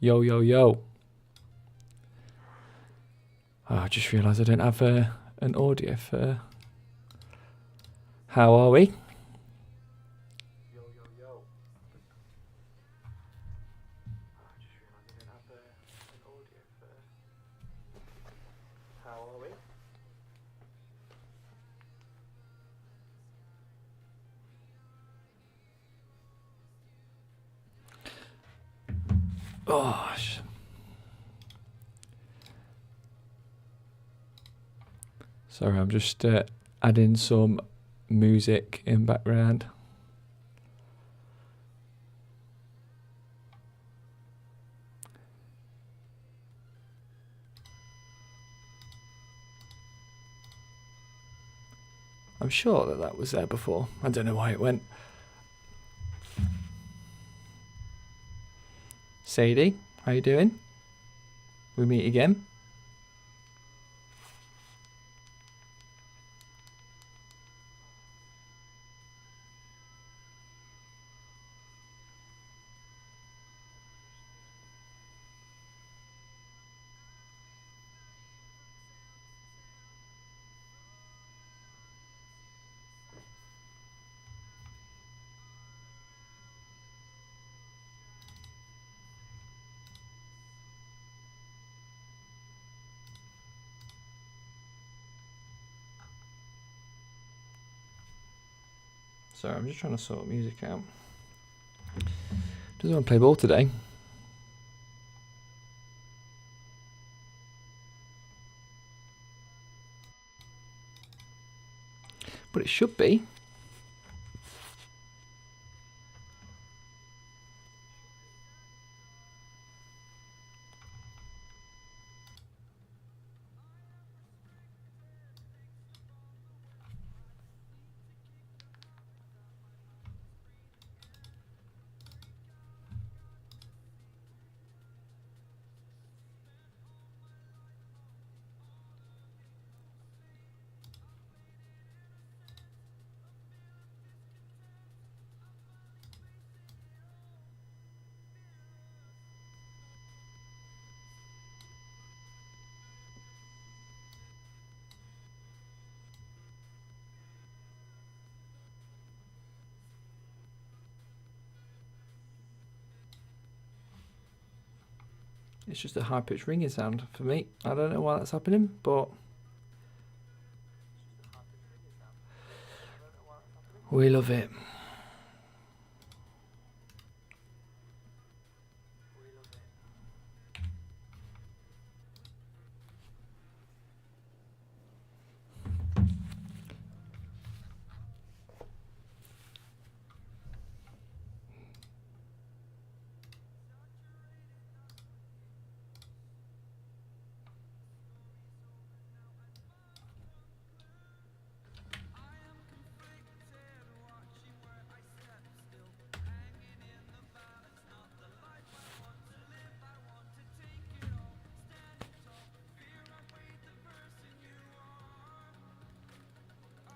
Yo, yo, yo. Oh, I just realised I don't have an audio for... How are we? Yo, yo, yo. Oh, I just realised I don't have an audio for... How are we? Oh, sorry, I'm just adding some music in background. I'm sure that was there before. I don't know why it went. Sadie, how you doing? We meet again. Sorry, I'm just trying to sort music out. Doesn't want to play ball today. But it should be. It's just a high-pitched ringing sound for me. I don't know why that's happening, but we love it.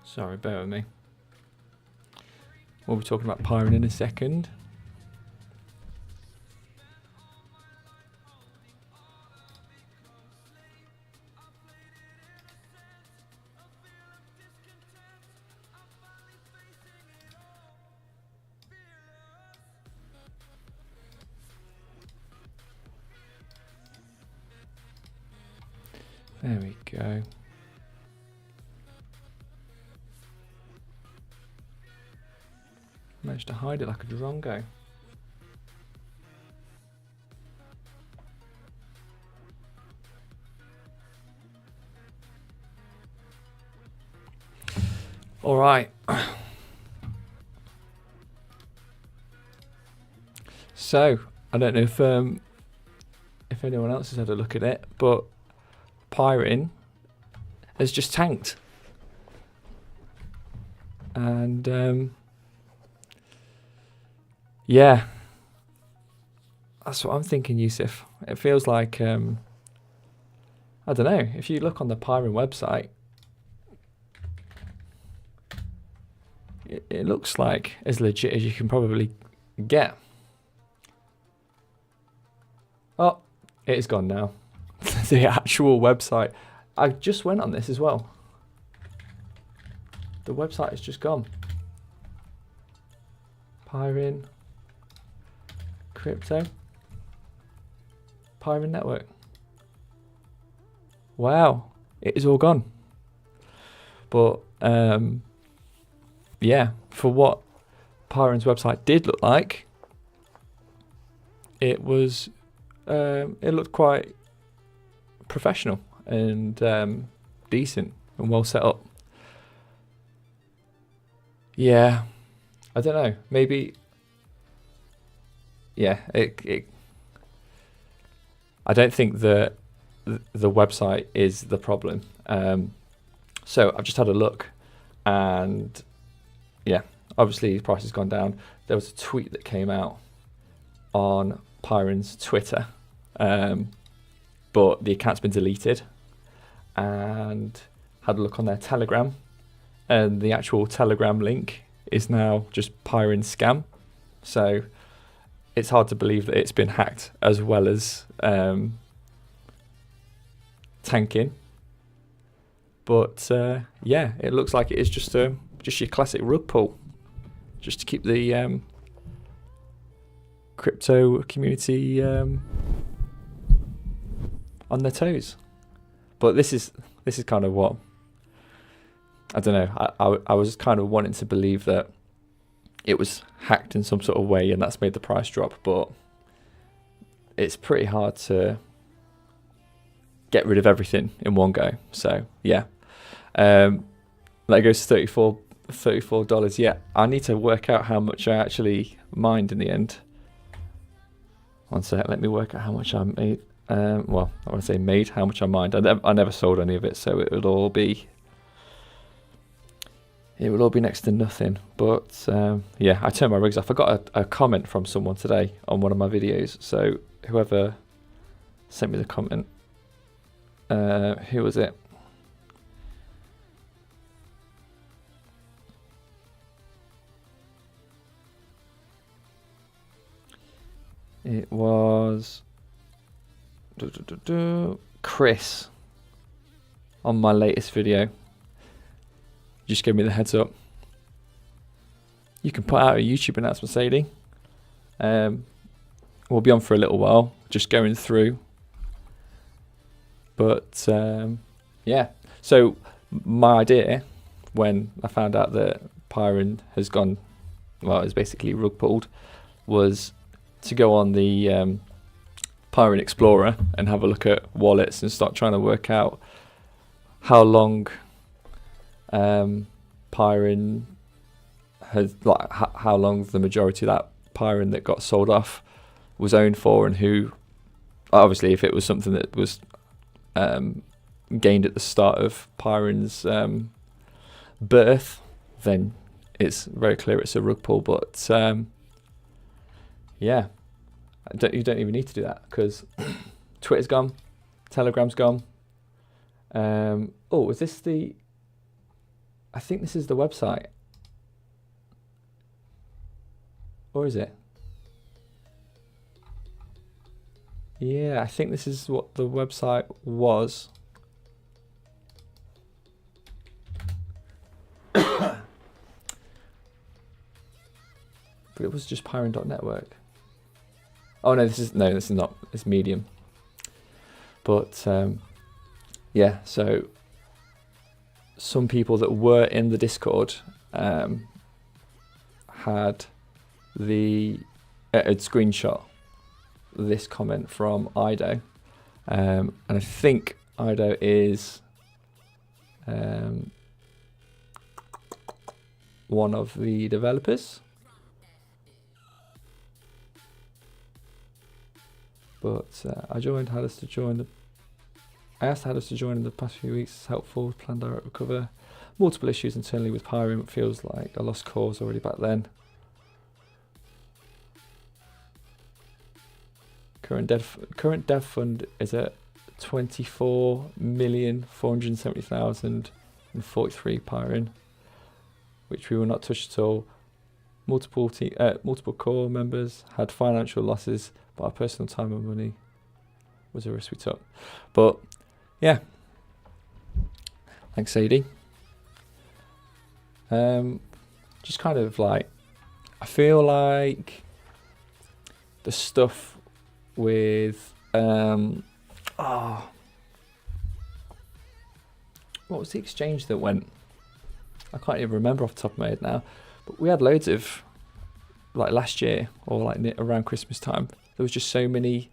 Sorry, bear with me. We'll be talking about Pyrin in a second. There we go. Managed to hide it like a drongo. All right. So I don't know if anyone else has had a look at it, but Pyrin has just tanked, and yeah, that's what I'm thinking, Yusuf. It feels like I don't know. If you look on the Pyrin website, it looks like as legit as you can probably get. Oh, It is gone now. The actual website. I just went on this as well. The website is just gone. Pyrin. Crypto. Pyrin network. Wow. It is all gone. But, yeah, for what Pyrin's website did look like, it was, it looked quite professional and decent and well set up. Yeah, I don't know. Maybe, yeah. I don't think the website is the problem. So I've just had a look, and yeah, obviously the price has gone down. There was a tweet that came out on Pyrin's Twitter, but the account's been deleted, and had a look on their Telegram, and the actual Telegram link is now just Pyrin scam. So it's hard to believe that it's been hacked as well as tanking. But yeah, it looks like it is just your classic rug pull, just to keep the crypto community on their toes. But this is kind of what, I don't know. I was kind of wanting to believe that it was hacked in some sort of way, and that's made the price drop. But it's pretty hard to get rid of everything in one go. So yeah, that goes to $34. Yeah, I need to work out how much I actually mined in the end. One sec, let me work out how much I made. Well, I want to say made, how much I mined. I never sold any of it, so it would all be next to nothing. But yeah, I turned my rigs off. I got a comment from someone today on one of my videos. So whoever sent me the comment, who was it? It was Chris on my latest video. Just gave me the heads up. You can put out a YouTube announcement, Sadie. We'll be on for a little while, just going through. But yeah, so my idea when I found out that Pyrin has gone, well, it's basically rug pulled, was to go on the Pyrin Explorer and have a look at wallets and start trying to work out how long Pyrin has, like, how long the majority of that Pyrin that got sold off was owned for, and who, obviously, if it was something that was gained at the start of Pyrin's birth, then it's very clear it's a rug pull. But yeah, you don't even need to do that, because Twitter's gone, Telegram's gone. Oh, is this the? I think this is the website, or is it? Yeah, I think this is what the website was. But it was just Pyrin.network. Oh no, this is not. It's Medium. But yeah, so some people that were in the Discord had screenshot this comment from Ido, and I think Ido is one of the developers. But I asked Hadis to join in the past few weeks. It's helpful, plan direct recover. Multiple issues internally with Pyrin. It feels like a lost cause already back then. Current dev fund is at 24,470,043 Pyrin, which we will not touch at all. Multiple core members had financial losses, but our personal time and money was a risk we took. But yeah, thanks, Sadie. Just kind of like, I feel like the stuff with what was the exchange that went? I can't even remember off the top of my head now. But we had loads of, like last year or like around Christmas time, there was just so many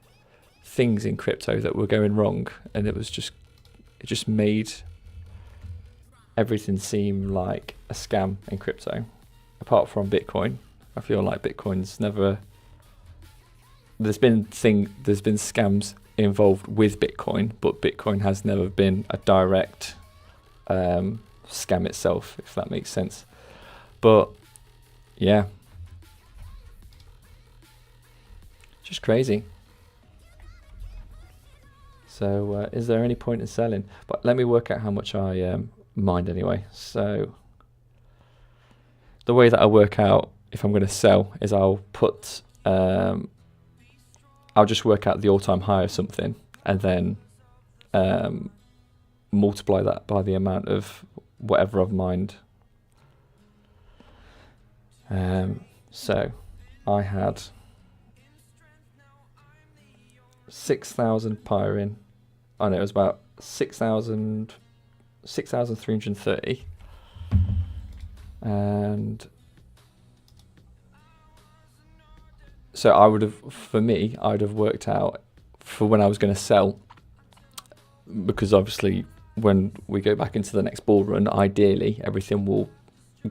things in crypto that were going wrong, and it just made everything seem like a scam in crypto. Apart from Bitcoin, I feel like Bitcoin's never. There's been scams involved with Bitcoin, but Bitcoin has never been a direct scam itself, if that makes sense. But yeah, just crazy. So is there any point in selling? But let me work out how much I mined anyway. So the way that I work out if I'm going to sell is I'll put I'll just work out the all-time high of something, and then multiply that by the amount of whatever I've mined. So I had 6,000 Pyrin. Oh no, it was about 6,330. And so I'd have worked out for when I was going to sell, because obviously when we go back into the next bull run, ideally everything will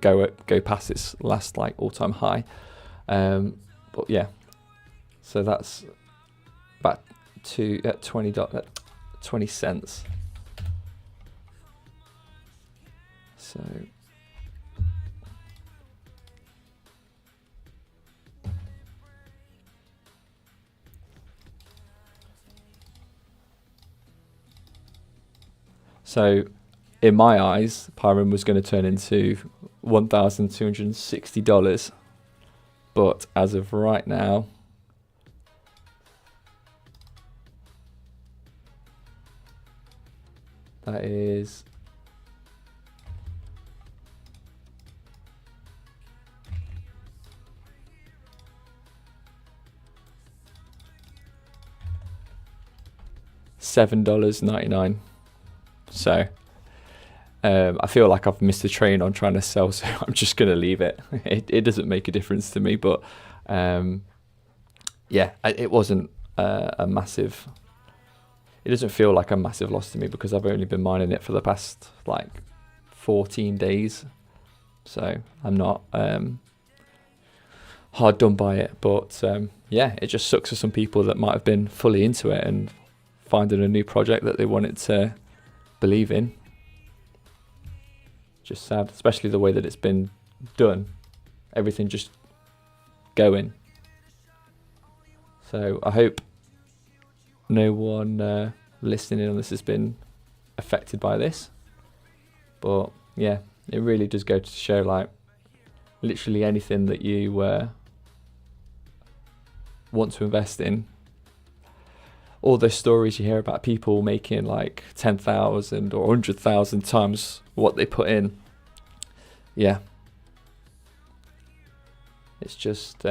go past its last like all-time high. But yeah, so that's about 20 cents. So in my eyes, Pyrin was going to turn into $1,260, but as of right now, that is $7.99. So I feel like I've missed the train on trying to sell, so I'm just going to leave it. It doesn't make a difference to me, but yeah, it wasn't a massive. It doesn't feel like a massive loss to me because I've only been mining it for the past like 14 days, so I'm not hard done by it. But yeah, it just sucks for some people that might have been fully into it and finding a new project that they wanted to believe in. Just sad, especially the way that it's been done. Everything just going. So I hope no one listening on this has been affected by this. But yeah, it really does go to show, like, literally anything that you want to invest in. All those stories you hear about people making like 10,000 or 100,000 times what they put in. Yeah. It's just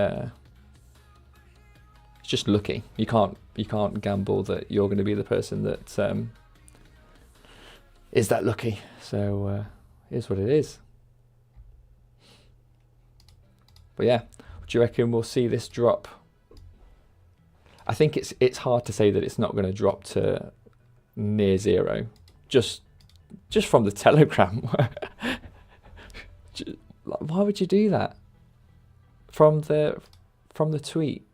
lucky. You can't gamble that you're going to be the person that is that lucky. So here's what it is. But yeah, do you reckon we'll see this drop? I think it's hard to say that it's not going to drop to near zero, just from the Telegram. Why would you do that? From the tweet.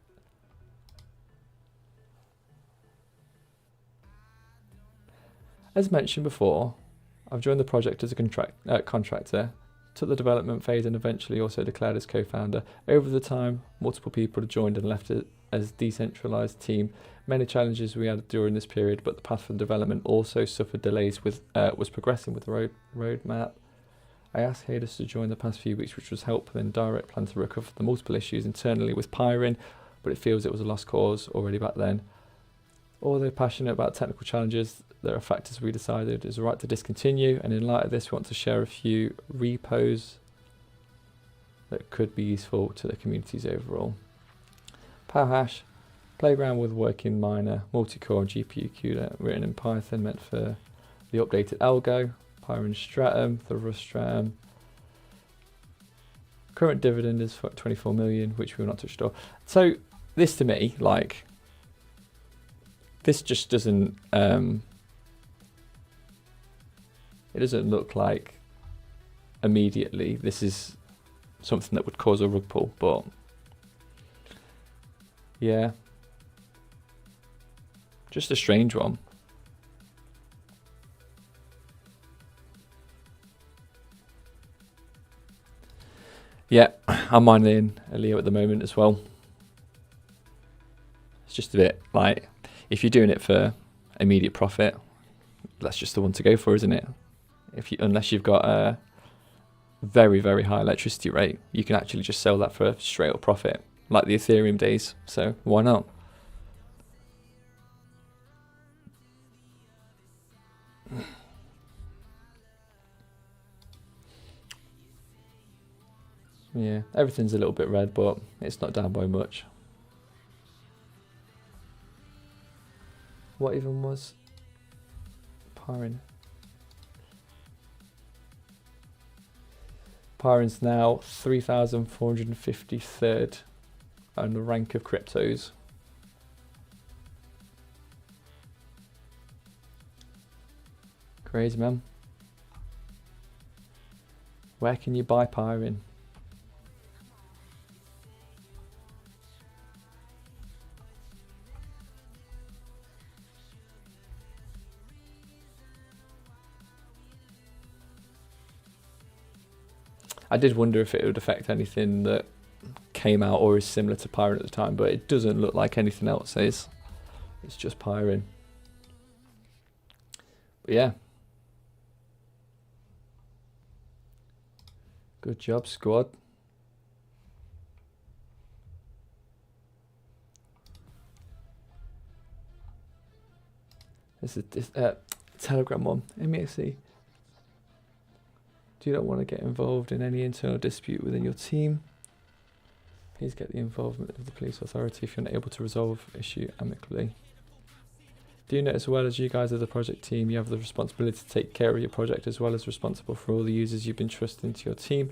As mentioned before, I've joined the project as a contractor, took the development phase, and eventually also declared as co-founder. Over the time, multiple people have joined and left it as decentralized team. Many challenges we had during this period, but the path for development also suffered delays with was progressing with the roadmap. I asked Hadis to join the past few weeks, which was helpful in direct plan to recover the multiple issues internally with Pyrin, but it feels it was a lost cause already back then. Although passionate about technical challenges, there are factors we decided is right to discontinue, and in light of this, we want to share a few repos that could be useful to the communities overall. PowerHash, playground with working miner, multi-core GPU CUDA written in Python, meant for the updated algo. Pyrin Stratum, the Rust Stratum. Current dividend is 24 million, which we will not touch at all. So this to me, like, this just doesn't, it doesn't look like immediately this is something that would cause a rug pull, but yeah, just a strange one. Yeah, I'm mining Leo at the moment as well. It's just a bit like, if you're doing it for immediate profit, that's just the one to go for, isn't it? Unless you've got a very, very high electricity rate, you can actually just sell that for a straight up profit, like the Ethereum days. So why not? Yeah, everything's a little bit red, but it's not down by much. What even was Pyrin? Pyrin's now 3,453rd on the rank of cryptos. Crazy, man. Where can you buy Pyrin? I did wonder if it would affect anything that came out or is similar to Pyrin at the time, but it doesn't look like anything else is. It's just Pyrin. But yeah. Good job, squad. This is Telegram one. MEXC. Do you not want to get involved in any internal dispute within your team? Please get the involvement of the police authority if you're not able to resolve issue amicably. Do you know, as well as you guys are the project team, you have the responsibility to take care of your project as well as responsible for all the users you've been trusting to your team.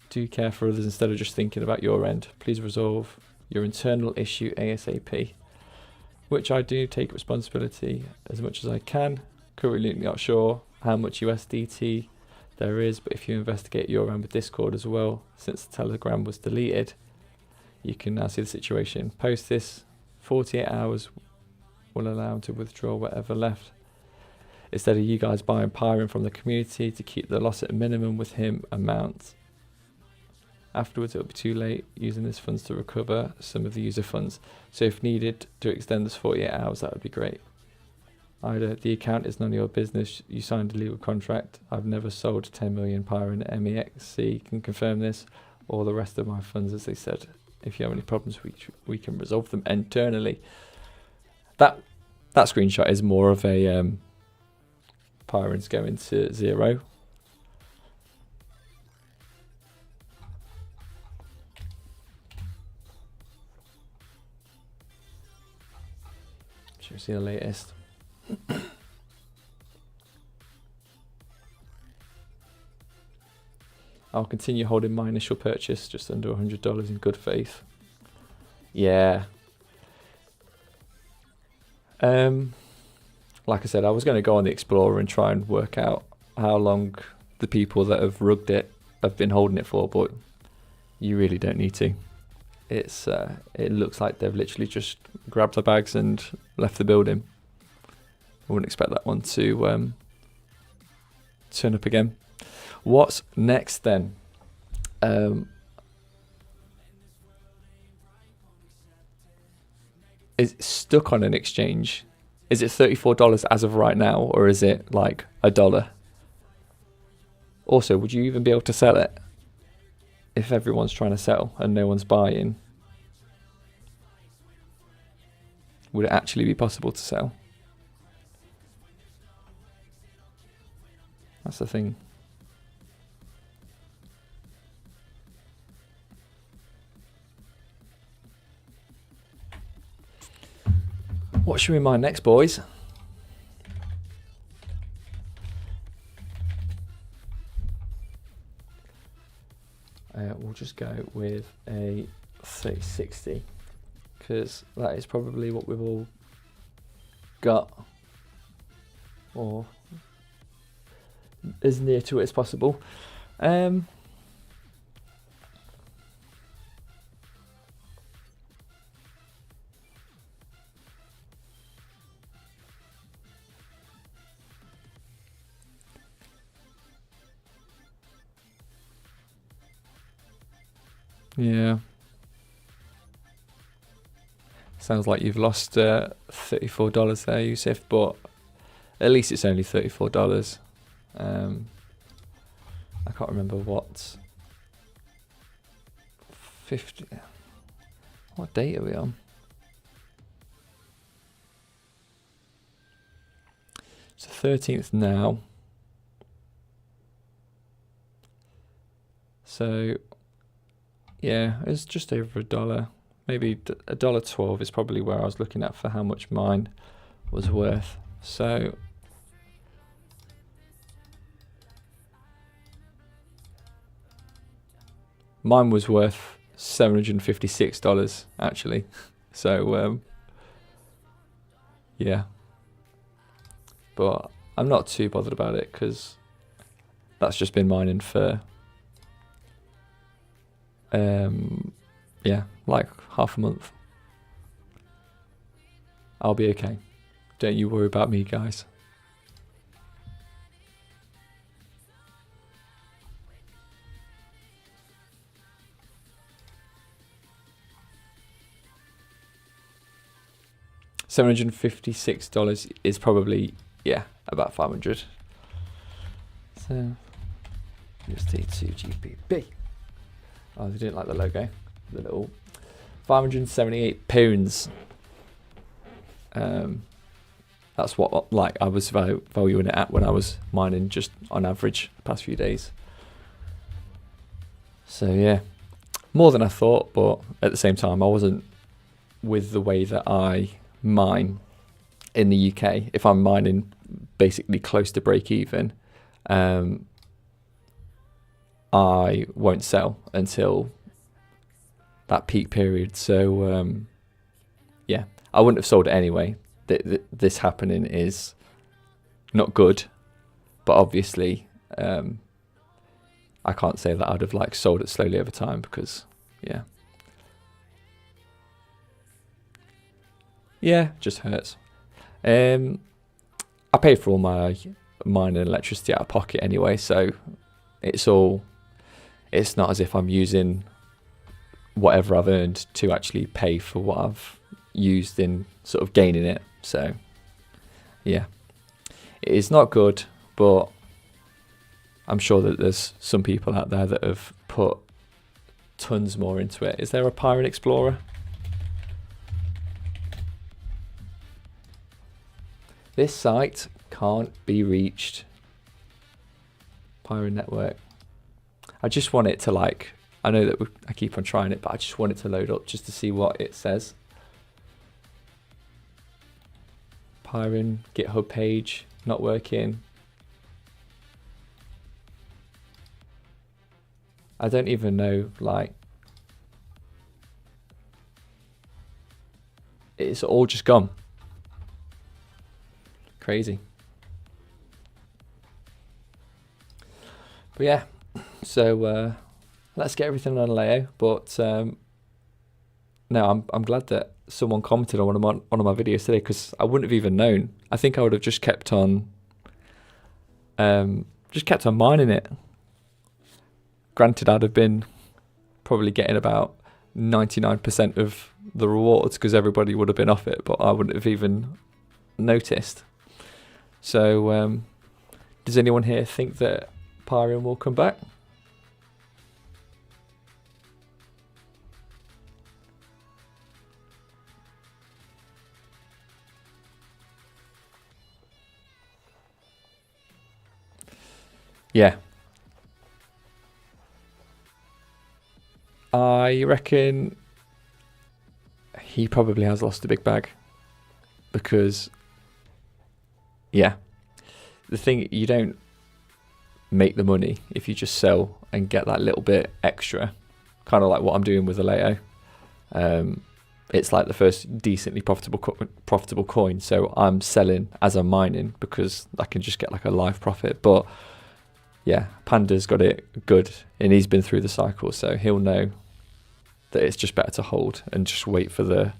Do care for others instead of just thinking about your end. Please resolve your internal issue ASAP. Which I do take responsibility as much as I can. Currently not sure how much USDT there is, but if you investigate your end with Discord as well, since the Telegram was deleted, you can now see the situation. Post this, 48 hours will allow him to withdraw whatever left. Instead of you guys buying Pyrin from the community to keep the loss at a minimum with him amount. Afterwards, it'll be too late using these funds to recover some of the user funds. So if needed to extend this 48 hours, that would be great. Either the account is none of your business, you signed a legal contract, I've never sold 10 million Pyrin, MEXC can confirm this, or the rest of my funds, as they said. If you have any problems, we can resolve them internally. That screenshot is more of a Pyrin's going to zero. Should we see the latest? I'll continue holding my initial purchase just under $100 in good faith. Yeah. Like I said, I was going to go on the Explorer and try and work out how long the people that have rugged it have been holding it for, but you really don't need to. It's it looks like they've literally just grabbed their bags and left the building. I wouldn't expect that one to turn up again. What's next then? Is it stuck on an exchange? Is it $34 as of right now, or is it like $1? Also, would you even be able to sell it if everyone's trying to sell and no one's buying? would it actually be possible to sell? That's the thing. What should we mine next, boys? We'll just go with a 3060 because that is probably what we've all got, or as near to it as possible. Yeah. Sounds like you've lost $34 there, Yusuf, but at least it's only $34. I can't remember what 50. What date are we on? It's the 13th now. So yeah, it's just over $1. Maybe $1.12 is probably where I was looking at for how much mine was worth. So mine was worth $756 actually. So yeah, but I'm not too bothered about it because that's just been mining for yeah, like half a month. I'll be okay. Don't you worry about me, guys. $756 is probably, yeah, about 500. So USD2 GBP. Oh, they didn't like the logo. The little 578 pounds. That's what like I was valuing it at when I was mining, just on average the past few days. So yeah, more than I thought, but at the same time I wasn't, with the way that I mine in the UK, if I'm mining basically close to break even, I won't sell until that peak period. So yeah, I wouldn't have sold it anyway. This happening is not good, but obviously I can't say that I'd have like sold it slowly over time because yeah, just hurts. I pay for all my mine and electricity out of pocket anyway, so it's not as if I'm using whatever I've earned to actually pay for what I've used in sort of gaining it. So yeah, it is not good, but I'm sure that there's some people out there that have put tons more into it. Is there a Pyrin Explorer? This site can't be reached. Pyrin network. I just want it to like, I know that I keep on trying it, but I just want it to load up just to see what it says. Pyrin GitHub page not working. I don't even know, like, it's all just gone. Crazy. But yeah, so let's get everything on Leo. But no, I'm glad that someone commented on one of my videos today, because I wouldn't have even known. I think I would have just kept on mining it. Granted, I'd have been probably getting about 99% of the rewards because everybody would have been off it, but I wouldn't have even noticed. So does anyone here think that Pyrin will come back? yeah, I reckon he probably has lost a big bag because, yeah, the thing, you don't make the money if you just sell and get that little bit extra, kind of like what I'm doing with Aleo. It's like the first decently profitable coin, so I'm selling as I'm mining because I can just get like a live profit. But yeah, Panda's got it good and he's been through the cycle, so he'll know that it's just better to hold and just wait for the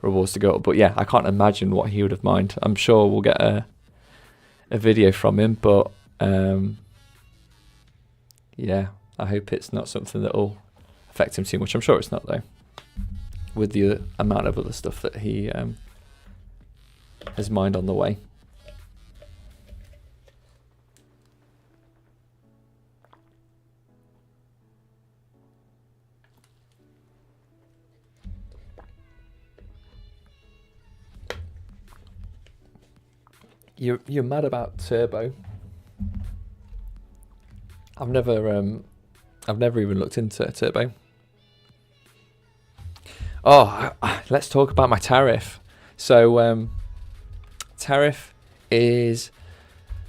rewards to go up. But yeah, I can't imagine what he would have mined. I'm sure we'll get a video from him, but yeah, I hope it's not something that will affect him too much. I'm sure it's not though, with the amount of other stuff that he has mined on the way. You're mad about Turbo. I've never even looked into Turbo. Oh, let's talk about my tariff. So tariff is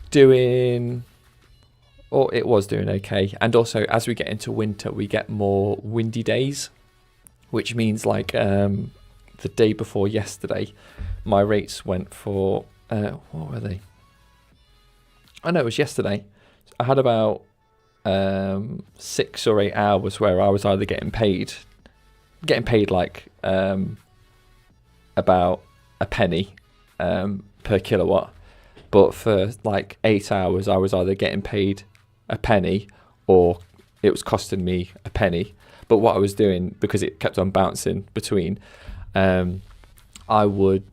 doing, or it was doing okay. And also as we get into winter, we get more windy days, which means like the day before yesterday, my rates went for, what were they? I know it was yesterday. I had about 6 or 8 hours where I was either getting paid like about a penny per kilowatt, but for like 8 hours I was either getting paid a penny or it was costing me a penny. But what I was doing, because it kept on bouncing between, I would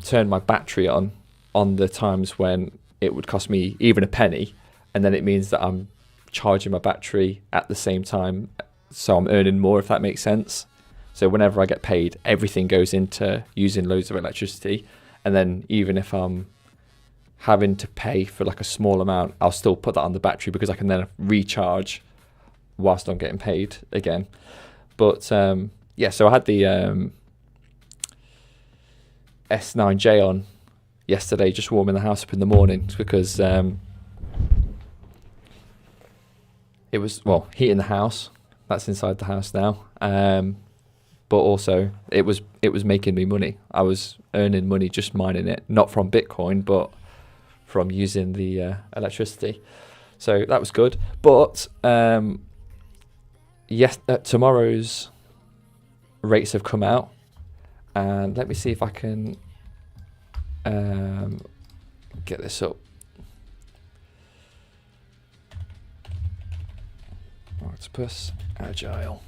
turn my battery on the times when it would cost me even a penny, and then it means that I'm charging my battery at the same time, so I'm earning more, if that makes sense. So whenever I get paid, everything goes into using loads of electricity, and then even if I'm having to pay for like a small amount, I'll still put that on the battery because I can then recharge whilst I'm getting paid again. But yeah, so I had the S9J on yesterday, just warming the house up in the morning because it was, well, heating the house. That's inside the house now. But also it was making me money. I was earning money just mining it, not from Bitcoin, but from using the electricity. So that was good. But yes, tomorrow's rates have come out, and let me see if I can get this up. Octopus Agile.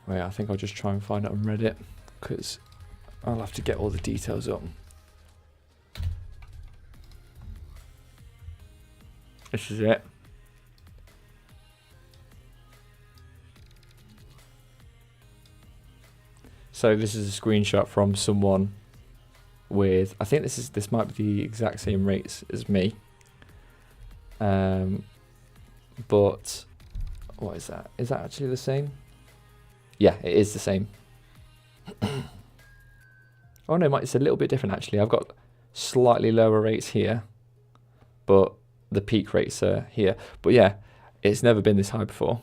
Wait, I think I'll just try and find it on Reddit because I'll have to get all the details up. This is it. So this is a screenshot from someone with, I think this might be the exact same rates as me. But what is that? Is that actually the same? Yeah, it is the same. Oh no, it's a little bit different actually. I've got slightly lower rates here, but the peak rates are here. But yeah, it's never been this high before.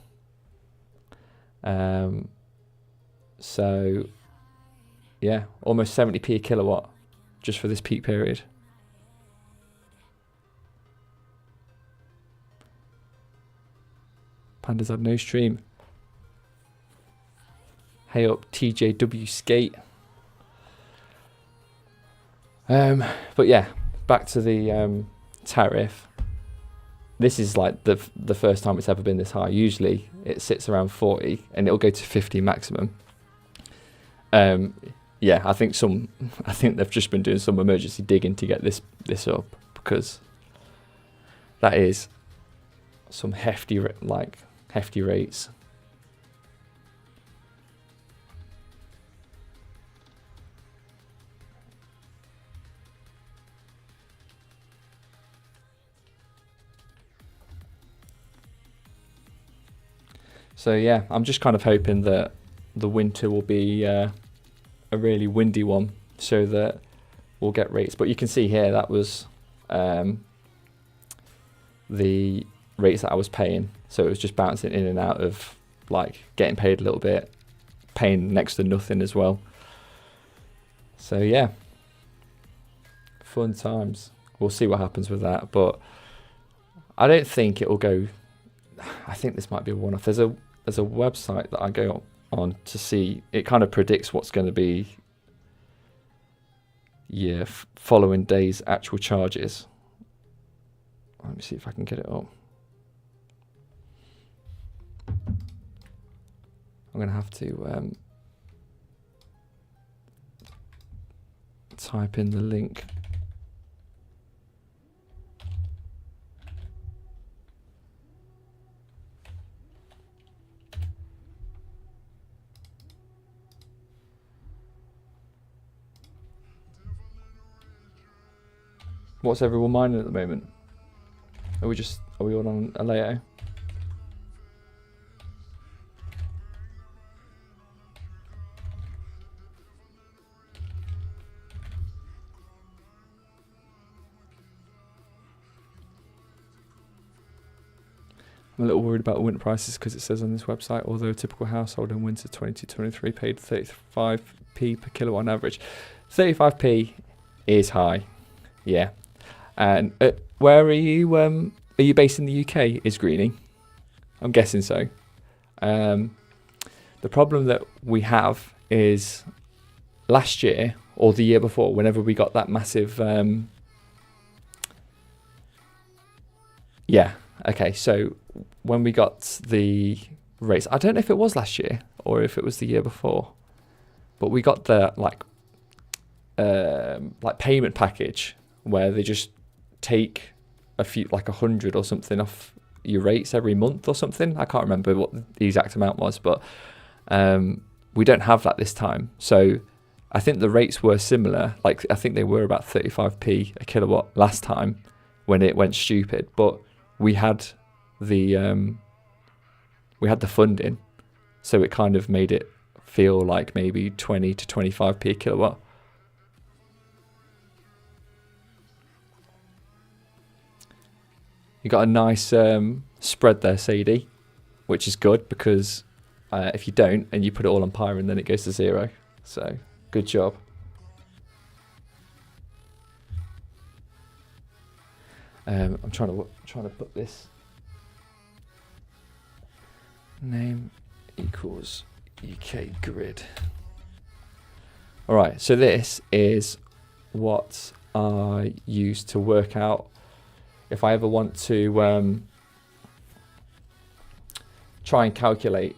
So yeah, almost 70p a kilowatt just for this peak period. Pandas had no stream. Hey up, TJW Skate. But yeah, back to the tariff. this is like the first time it's ever been this high. Usually it sits around 40 and it'll go to 50 maximum. Yeah, I think they've just been doing some emergency digging to get this up, because that is some hefty rates. So yeah, I'm just kind of hoping that the winter will be a really windy one, so that we'll get rates. But you can see here that was the rates that I was paying. So it was just bouncing in and out of like getting paid a little bit, paying next to nothing as well. So yeah, fun times. We'll see what happens with that, but I don't think it will go. I think this might be a one-off. There's a website that I go on to see. It kind of predicts what's going to be following day's actual charges. Let me see if I can get it up. I'm going to have to type in the link. What's everyone mining at the moment? Are we all on a layout? I'm a little worried about winter prices because it says on this website, although a typical household in winter 22-23 paid 35p per kilowatt on average. 35p is high, yeah. And where are you? Are you based in the UK? Is Greenie? I'm guessing so. The problem that we have is last year or the year before, whenever we got that massive. Yeah. Okay. So when we got the rates, I don't know if it was last year or if it was the year before, but we got the like payment package where they just take a few, like 100 or something off your rates every month or something. I can't remember what the exact amount was, but we don't have that this time. So I think the rates were similar. Like I think they were about 35p a kilowatt last time when it went stupid, but we had the funding, so it kind of made it feel like maybe 20 to 25p a kilowatt. You got a nice spread there, Sadie, which is good because if you don't and you put it all on Pyrin, then it goes to zero. So good job. I'm trying to put this name equals UK grid. All right, so this is what I use to work out if I ever want to try and calculate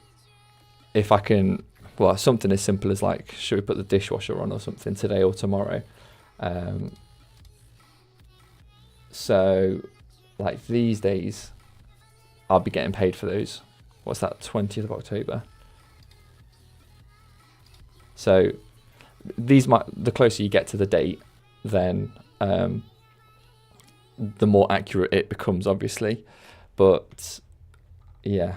if I can, well, something as simple as like, should we put the dishwasher on or something today or tomorrow? So like these days, I'll be getting paid for those. What's that, 20th of October? So the closer you get to the date, then the more accurate it becomes, obviously. But yeah.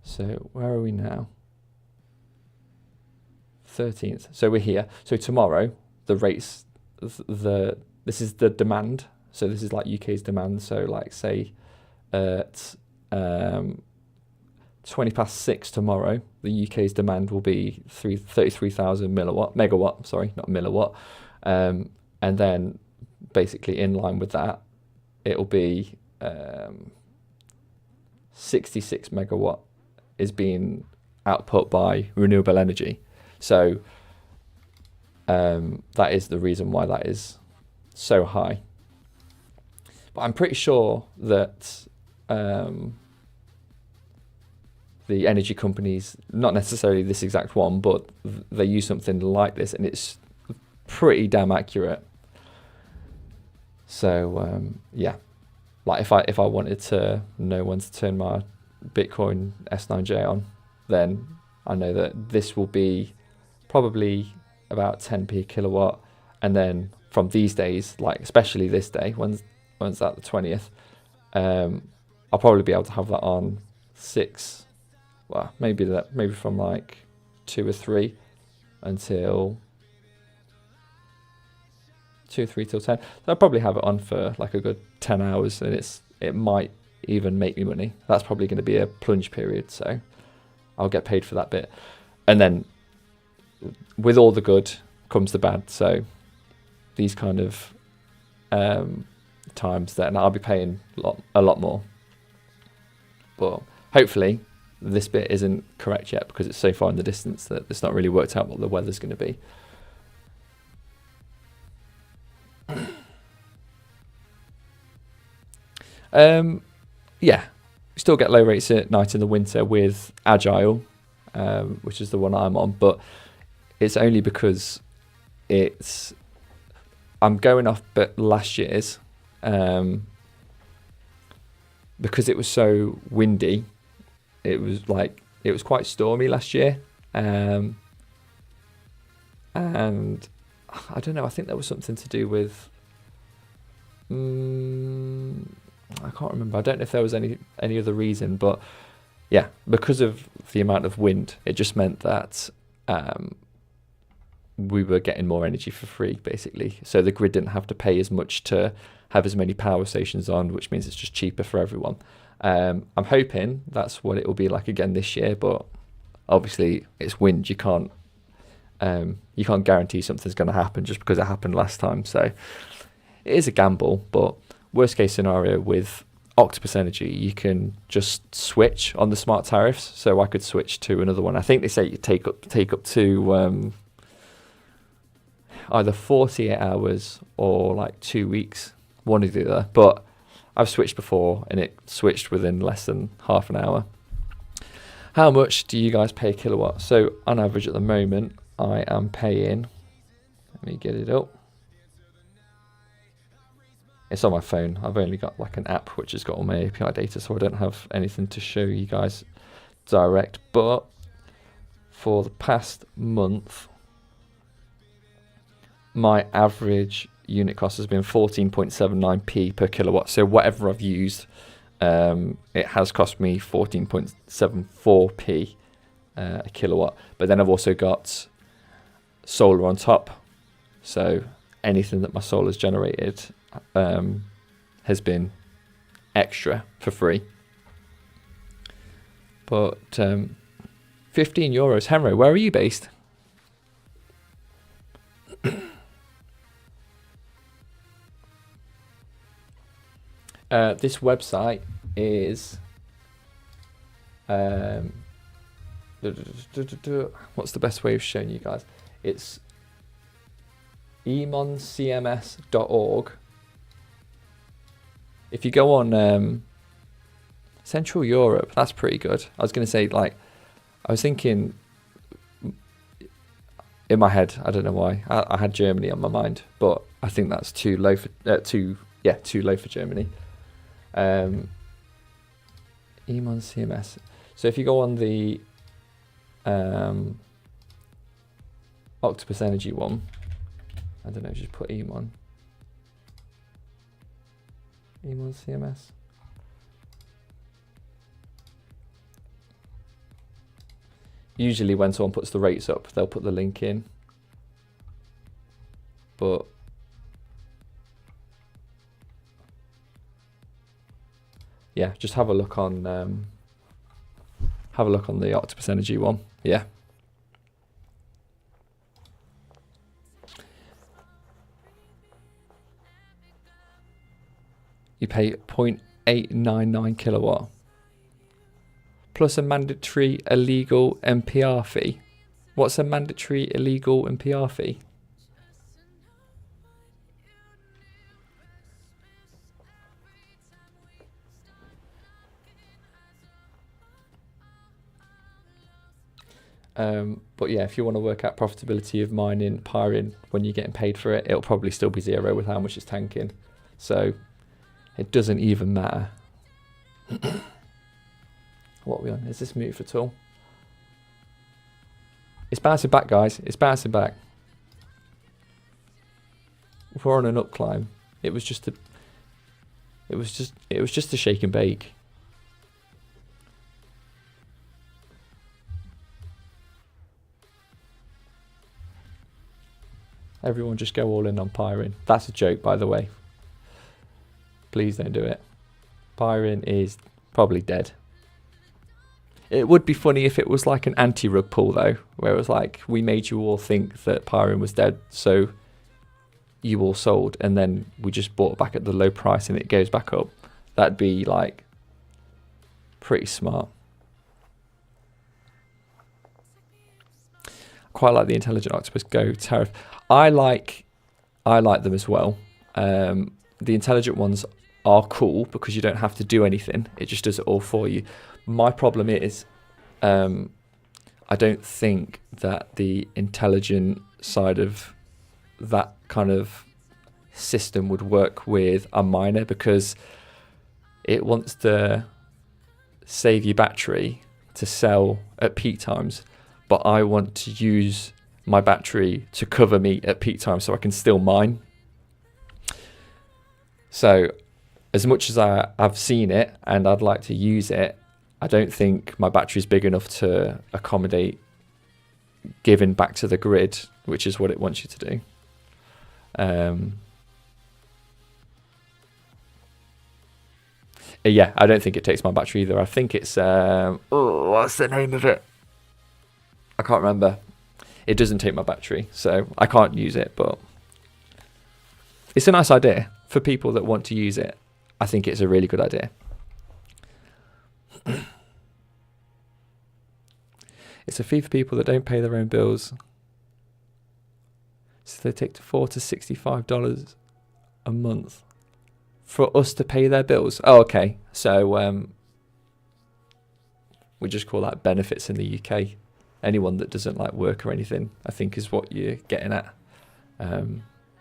So where are we now? 13th. So we're here. So tomorrow, the rates, this is the demand. So this is like UK's demand. So like say at 20 past 6 tomorrow, the UK's demand will be 33,000 megawatt, sorry, not milliwatt. And then basically in line with that, it'll be 66 megawatt is being output by renewable energy. So that is the reason why that is so high. But I'm pretty sure that the energy companies, not necessarily this exact one, but they use something like this, and it's pretty damn accurate. So yeah, like if I wanted to know when to turn my Bitcoin S9J on, then I know that this will be probably about 10p a kilowatt, and then from these days, like especially this day, when's that, the 20th, I'll probably be able to have that on 6. Well, maybe from like 2 or 3 until 2 or 3 till 10. So I'll probably have it on for like a good 10 hours, and it might even make me money. That's probably going to be a plunge period, so I'll get paid for that bit. And then with all the good comes the bad. So these kind of times, then I'll be paying a lot more. But hopefully this bit isn't correct yet, because it's so far in the distance that it's not really worked out what the weather's going to be. Yeah, we still get low rates at night in the winter with Agile, which is the one I'm on, but it's only because I'm going off but last year's, because it was so windy. It was quite stormy last year, and I don't know, I think there was something to do with I can't remember. I don't know if there was any other reason, but yeah, because of the amount of wind, it just meant that we were getting more energy for free, basically. So the grid didn't have to pay as much to have as many power stations on, which means it's just cheaper for everyone. I'm hoping that's what it will be like again this year, but obviously it's wind. You can't guarantee something's going to happen just because it happened last time. So it is a gamble, but worst case scenario with Octopus Energy, you can just switch on the smart tariffs. So I could switch to another one. I think they say you take up to either 48 hours or like 2 weeks, one or the other. But I've switched before and it switched within less than half an hour. How much do you guys pay a kilowatt? So on average at the moment, I am paying, let me get it up. It's on my phone. I've only got like an app which has got all my API data, so I don't have anything to show you guys direct. But for the past month, my average unit cost has been 14.79p per kilowatt. So whatever I've used, it has cost me 14.74p a kilowatt. But then I've also got solar on top. So anything that my solar's generated has been extra for free. But €15. Henry, where are you based? This website is what's the best way of showing you guys? It's emoncms.org. If you go on Central Europe, that's pretty good. I was going to say, like, I was thinking in my head, I don't know why, I had Germany on my mind, but I think that's too low for too low for Germany. Emon CMS. So if you go on the Octopus Energy one, I don't know, just put Emon CMS. Usually when someone puts the rates up, they'll put the link in, but yeah, just have a look on the Octopus Energy one. Yeah. You pay 0.899 kilowatt plus a mandatory illegal MPR fee. What's a mandatory illegal MPR fee? But yeah, if you want to work out profitability of mining Pyrin when you're getting paid for it, it'll probably still be zero with how much it's tanking. So it doesn't even matter. What are we on? Is this move at all? It's bouncing back, guys. It's bouncing back. We're on an up climb. It was just a shake and bake. Everyone just go all in on Pyrin. That's a joke, by the way. Please don't do it. Pyrin is probably dead. It would be funny if it was like an anti-rug pull though, where it was like, we made you all think that Pyrin was dead, so you all sold, and then we just bought it back at the low price and it goes back up. That'd be like pretty smart. Quite like the Intelligent Octopus Go tariff. I like them as well. The intelligent ones are cool because you don't have to do anything. It just does it all for you. My problem is I don't think that the intelligent side of that kind of system would work with a miner, because it wants to save your battery to sell at peak times, but I want to use my battery to cover me at peak time so I can still mine. So as much as I've seen it and I'd like to use it, I don't think my battery is big enough to accommodate giving back to the grid, which is what it wants you to do. Yeah, I don't think it takes my battery either. I think it's what's the name of it? I can't remember. It doesn't take my battery, so I can't use it, but it's a nice idea for people that want to use it. I think it's a really good idea. It's a fee for people that don't pay their own bills. So they take $4 to $65 a month for us to pay their bills. Oh, okay. So we just call that benefits in the UK. Anyone that doesn't like work or anything, I think, is what you're getting at.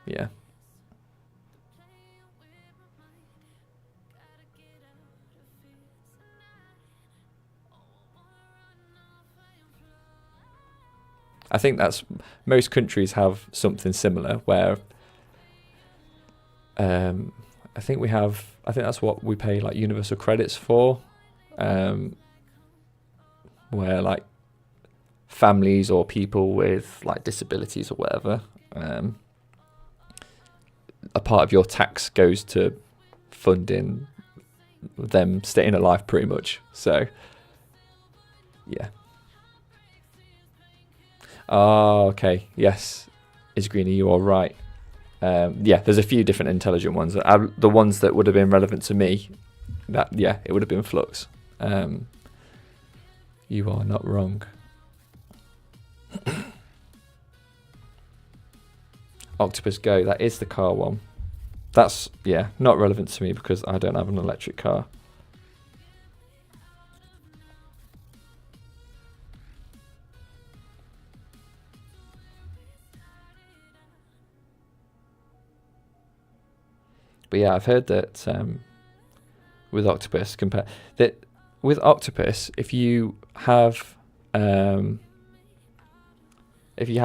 Yeah. I think that's, most countries have something similar where I think that's what we pay like universal credits for, where like families or people with like disabilities or whatever, a part of your tax goes to funding them staying alive pretty much. So yeah. Oh, okay. Yes, is Greeny, you are right. Yeah, there's a few different intelligent ones. The ones that would have been relevant to me, that yeah, it would have been Flux. You are not wrong. Octopus Go, that is the car one. That's, yeah, not relevant to me because I don't have an electric car. But yeah, I've heard that with Octopus, if you have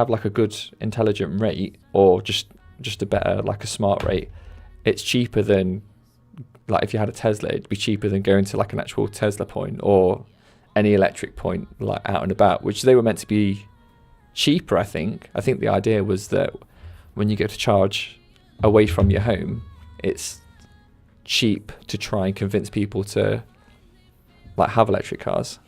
like a good intelligent rate, or just a better, like a smart rate, it's cheaper than, like if you had a Tesla, it'd be cheaper than going to like an actual Tesla point or any electric point like out and about, which they were meant to be cheaper. I think the idea was that when you go to charge away from your home, it's cheap to try and convince people to like have electric cars.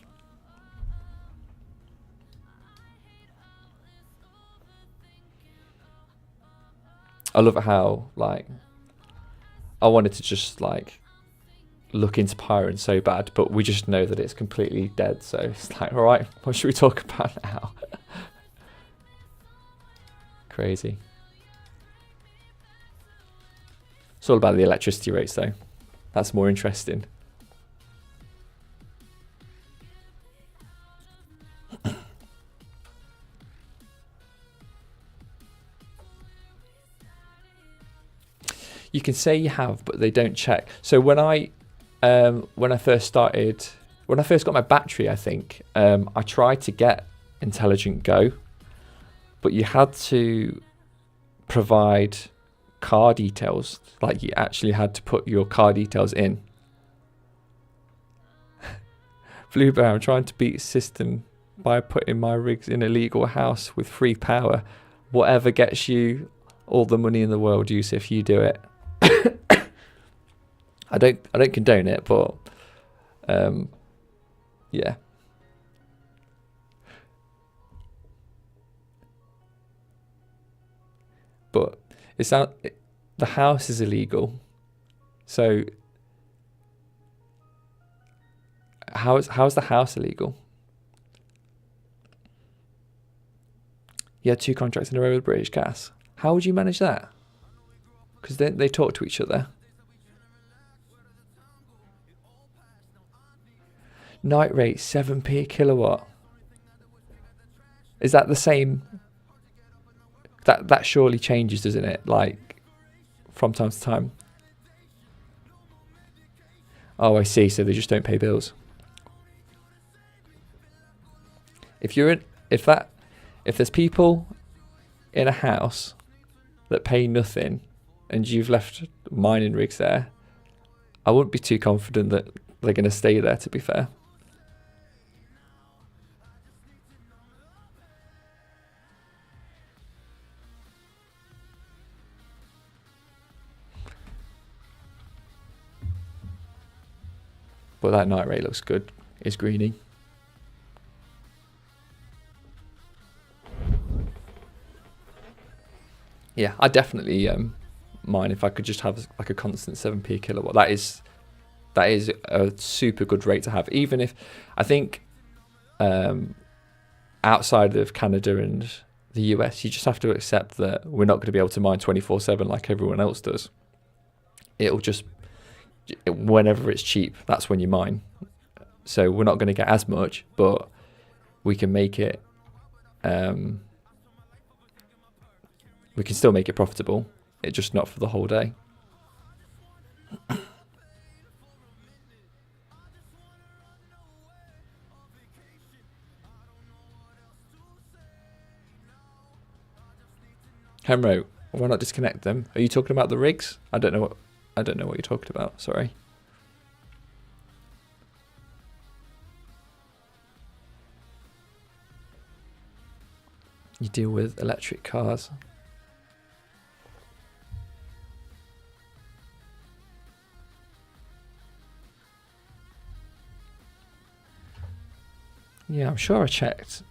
I love how like I wanted to just like look into Pyrin so bad, but we just know that it's completely dead, so it's like, all right, what should we talk about now? Crazy. It's all about the electricity rates though. That's more interesting. You can say you have, but they don't check. So when I first got my battery, I think I tried to get Intelligent Go, but you had to provide car details. Like, you actually had to put your car details in. Blue Bear, I'm trying to beat system by putting my rigs in a legal house with free power. Whatever gets you all the money in the world, Yusuf, you do it. I don't condone it, but yeah. But the house is illegal. So how's the house illegal? You had 2 contracts in a row with British Gas. How would you manage that? Because they talk to each other. Night rate 7p a kilowatt. Is that the same? That surely changes, doesn't it? Like, from time to time. Oh, I see. So they just don't pay bills. If there's people in a house that pay nothing and you've left mining rigs there, I wouldn't be too confident that they're going to stay there, to be fair. But that night rate looks good. It's greeny. Yeah, I definitely mine if I could just have like a constant 7p a kilowatt. That is a super good rate to have. Even if I think outside of Canada and the US, you just have to accept that we're not going to be able to mine 24/7 like everyone else does. It'll just, whenever it's cheap, that's when you mine. So we're not going to get as much, but we can make it. We can still make it profitable. It's just not for the whole day. Hemro, why not disconnect them? Are you talking about the rigs? I don't know what you're talking about. Sorry. You deal with electric cars. Yeah, I'm sure I checked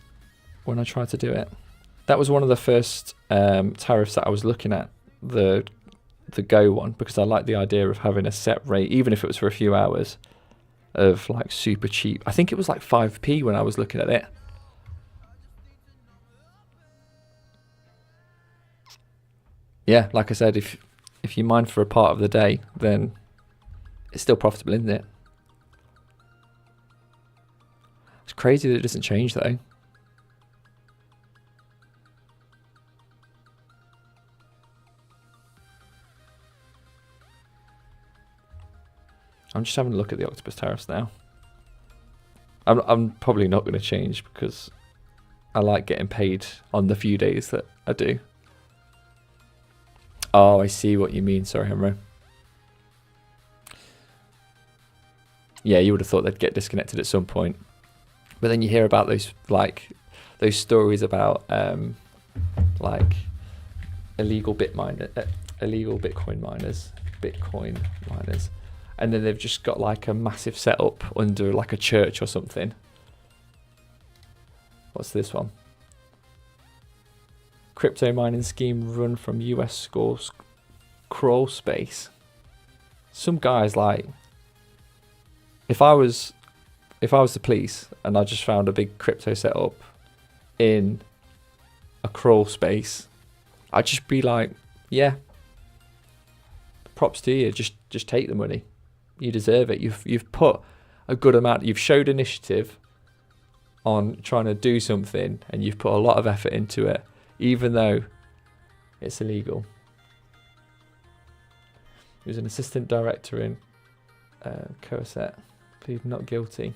when I tried to do it. That was one of the first tariffs that I was looking at, the Go one, because I like the idea of having a set rate, even if it was for a few hours, of like super cheap. I think it was like 5p when I was looking at it. Yeah, like I said, if you mine for a part of the day, then it's still profitable, isn't it? It's crazy that it doesn't change though. I'm just having a look at the octopus tariffs now. I'm probably not going to change because I like getting paid on the few days that I do. Oh, I see what you mean. Sorry, Hemro. Yeah, you would have thought they'd get disconnected at some point. But then you hear about those stories about like illegal Bitcoin miners, and then they've just got like a massive setup under like a church or something. What's this one? Crypto mining scheme run from US scores crawl space. Some guys like, if I was the police and I just found a big crypto setup in a crawl space, I'd just be like, yeah, props to you. Just take the money. You deserve it. You've put a good amount. You've showed initiative on trying to do something, and you've put a lot of effort into it, even though it's illegal. who's an assistant director in Coset, pleaded not guilty.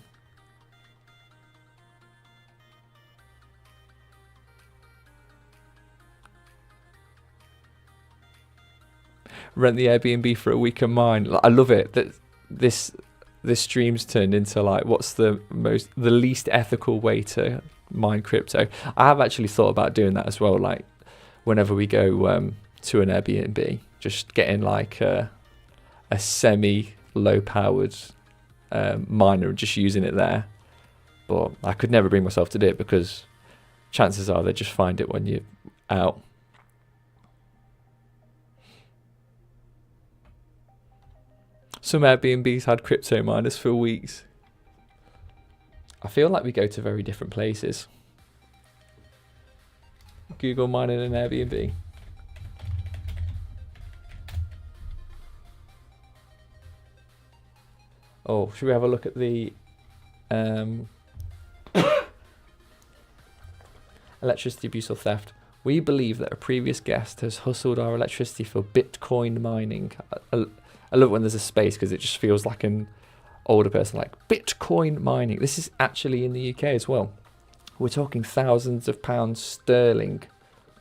Rent the Airbnb for a week and mine. I love it that this stream's turned into like what's the least ethical way to mine crypto. I have actually thought about doing that as well. Like whenever we go to an Airbnb, just getting like a semi low powered miner and just using it there. But I could never bring myself to do it because chances are they just find it when you're out. Some Airbnbs had crypto miners for weeks. I feel like we go to very different places. Google mining an Airbnb. Oh, should we have a look at the electricity abuse or theft? We believe that a previous guest has hustled our electricity for Bitcoin mining. I love it when there's a space because it just feels like an older person, like Bitcoin mining. This is actually in the UK as well. We're talking thousands of pounds sterling,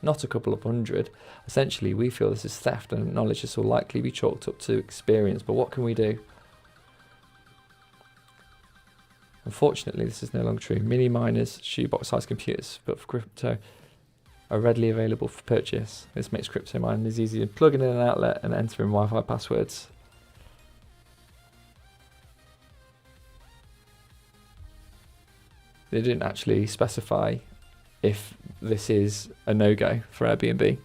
not a couple of hundred. Essentially, we feel this is theft and acknowledge this will likely be chalked up to experience. But what can we do? Unfortunately, this is no longer true. Mini miners, shoebox-sized computers, but for crypto, are readily available for purchase. This makes crypto mining as easy as plugging in an outlet and entering Wi-Fi passwords. They didn't actually specify if this is a no-go for Airbnb.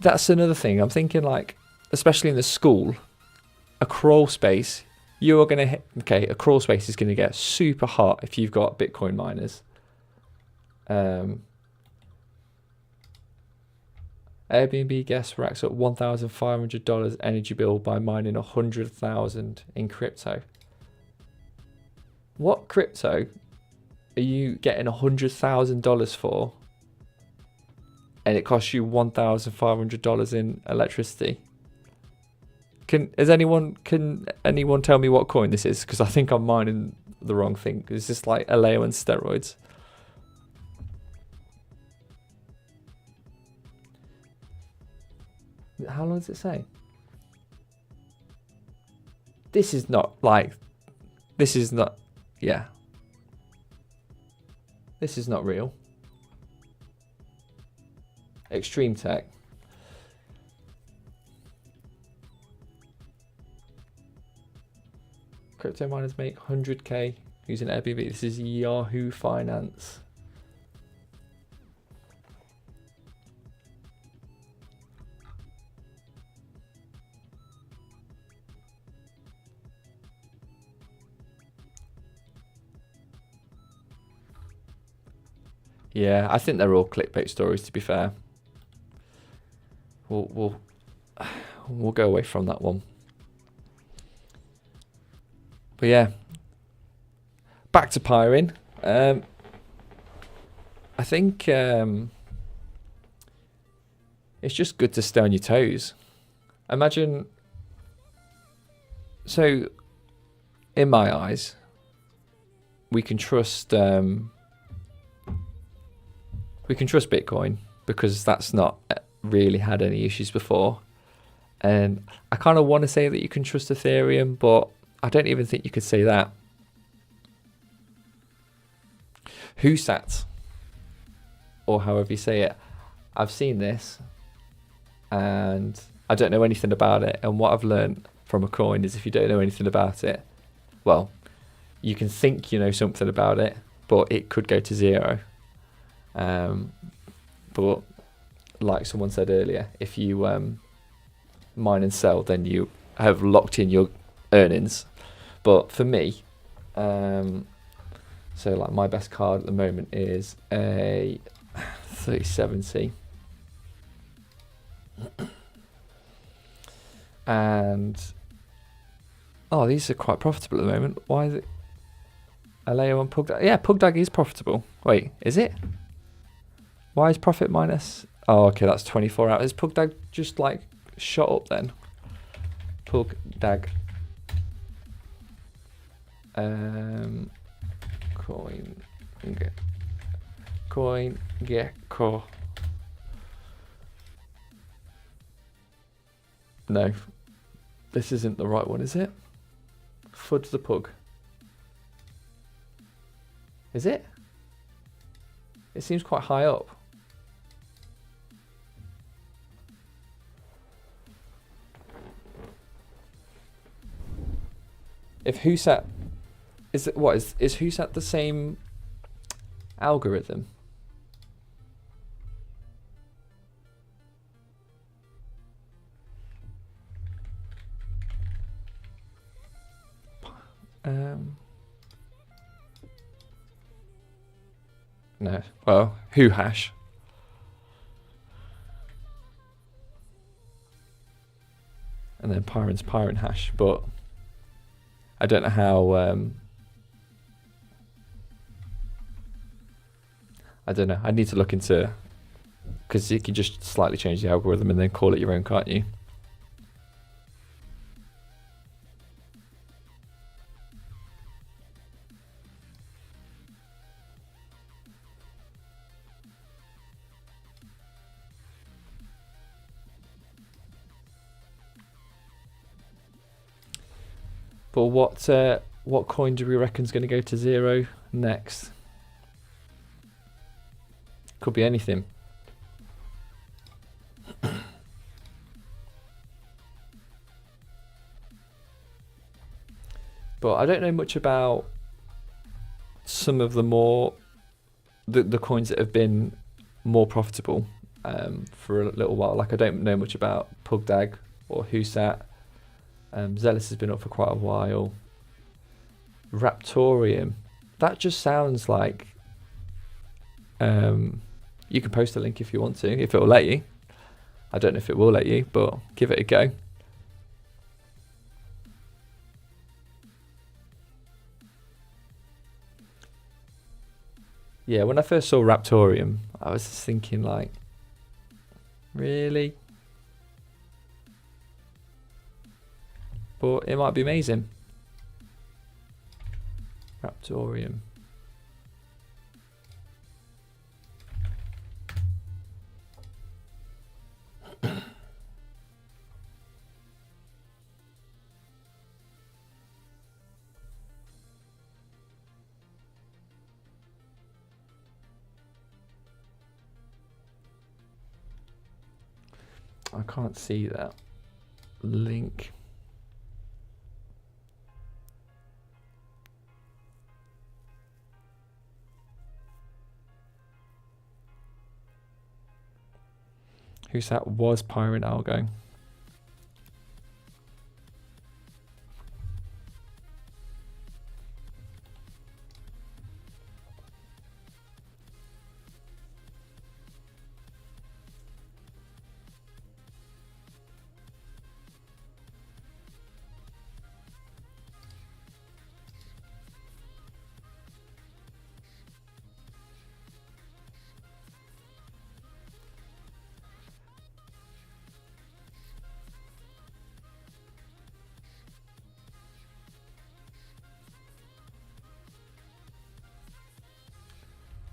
That's another thing. I'm thinking like, especially in the school, a crawl space, you are going to hit, okay, a crawl space is going to get super hot if you've got Bitcoin miners. Airbnb guest racks up $1,500 energy bill by mining 100,000 in crypto. What crypto are you getting $100,000 for? And it costs you $1,500 in electricity. Can anyone tell me what coin this is? Because I think I'm mining the wrong thing. Is this like Aleo and steroids? How long does it say? This is not, yeah. This is not real. Extreme tech. Crypto miners make 100k using Airbnb. This is Yahoo Finance. Yeah, I think they're all clickbait stories, to be fair. We'll go away from that one. But yeah, back to Pyrin. I think it's just good to stay on your toes. Imagine, so in my eyes, we can trust Bitcoin because that's not really had any issues before. And I kind of want to say that you can trust Ethereum, but I don't even think you could say that. Whosat, or however you say it, I've seen this and I don't know anything about it. And what I've learned from a coin is if you don't know anything about it, well, you can think you know something about it, but it could go to zero. But like someone said earlier, if you mine and sell, then you have locked in your earnings. But for me, so like my best card at the moment is a 3070, and these are quite profitable at the moment. Why is it? Aleo and Pugdag. Yeah, Pugdag is profitable. Wait, is it? Why is profit minus? Oh, okay, that's 24 hours. Is Pugdag just like shot up then? Pugdag. Coin gecko. No, this isn't the right one, is it? Fud the Pug. Is it? It seems quite high up. If Whosat is it what is Whosat the same algorithm? No. Well, Who hash. And then Pyrin's Pyrin hash, but I don't know how. I don't know. I need to look into, because you can just slightly change the algorithm and then call it your own, can't you? But what coin do we reckon is going to go to 0 next? Could be anything. But I don't know much about some of the the coins that have been more profitable for a little while. Like I don't know much about Pugdag or Whosat. Zealous has been up for quite a while. Raptorium. That just sounds like you can post a link if you want to, if it will let you. I don't know if it will let you, but give it a go. Yeah, when I first saw Raptorium, I was just thinking like, really? But it might be amazing. Raptorium. I can't see that link. Whosat was Pyrin Algo.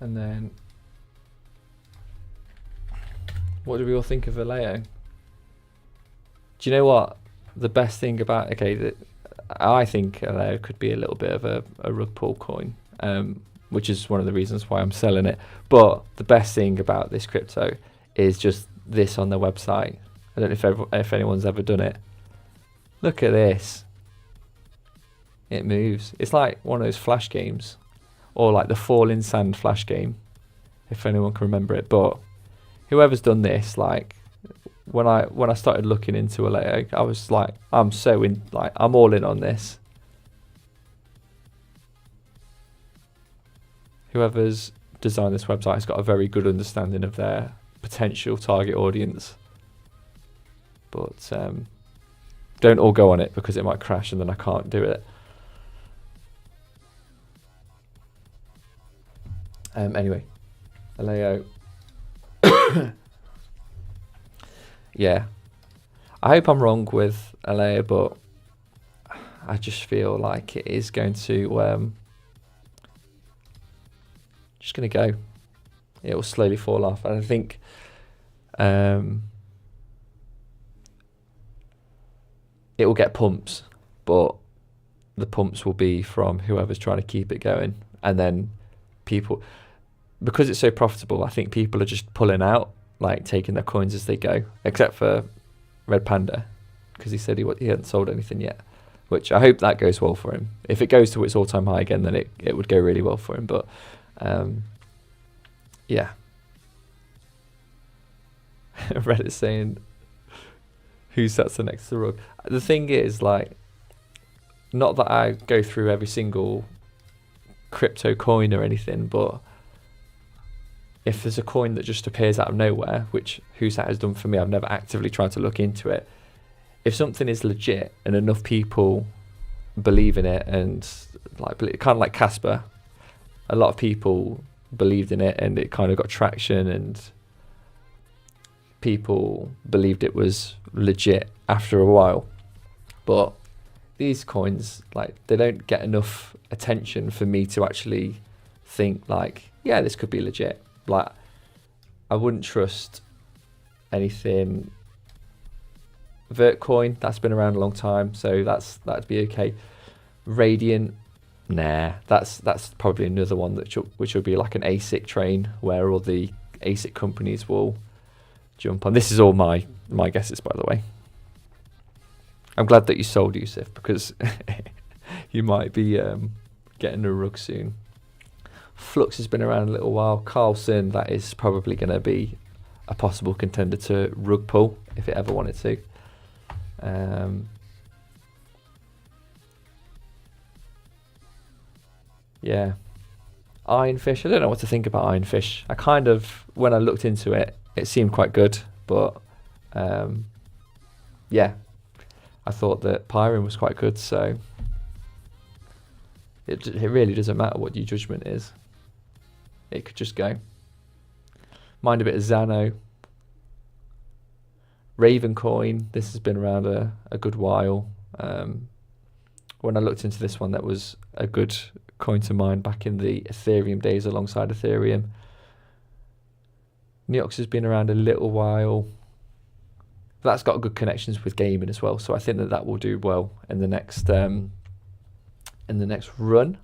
And then, what do we all think of Aleo? Do you know what? The best thing about, I think Aleo could be a little bit of a rug pull coin, which is one of the reasons why I'm selling it. But the best thing about this crypto is just this on their website. I don't know if anyone's ever done it. Look at this. It moves. It's like one of those flash games. Or like the Fall in Sand flash game, if anyone can remember it. But whoever's done this, like when I started looking into Aleo, I was like, I'm all in on this. Whoever's designed this website has got a very good understanding of their potential target audience. But don't all go on it because it might crash and then I can't do it. Anyway, Aleo. Yeah, I hope I'm wrong with Aleo, but I just feel like it is going to just going to go. It will slowly fall off, and I think it will get pumps, but the pumps will be from whoever's trying to keep it going, and then people, because it's so profitable, I think people are just pulling out, like taking their coins as they go, except for Red Panda, because he said he hadn't sold anything yet, which I hope that goes well for him. If it goes to its all-time high again, then it would go really well for him, but yeah. Reddit saying, who sets the next to the rug? The thing is, like, not that I go through every single crypto coin or anything, but if there's a coin that just appears out of nowhere, which Whosat has done for me, I've never actively tried to look into it. If something is legit and enough people believe in it, and like kind of like Casper, a lot of people believed in it and it kind of got traction and people believed it was legit after a while. But these coins, like, they don't get enough attention for me to actually think like, yeah, this could be legit. Like, I wouldn't trust anything. Vertcoin, that's been around a long time, so that'd be okay. Radiant, nah, that's probably another one which will be like an ASIC train where all the ASIC companies will jump on. This is all my guesses, by the way. I'm glad that you sold, Yusuf, because you might be getting a rug soon. Flux has been around a little while. Carlson, that is probably going to be a possible contender to rug pull if it ever wanted to. Yeah. Ironfish, I don't know what to think about Ironfish. I kind of, when I looked into it, it seemed quite good, but yeah, I thought that Pyrin was quite good, so it really doesn't matter what your judgment is. It could just go. Mind a bit of Xano. Ravencoin, this has been around a good while. When I looked into this one, that was a good coin to mine back in the Ethereum days alongside Ethereum. Neox has been around a little while. That's got good connections with gaming as well, so I think that will do well in the next run.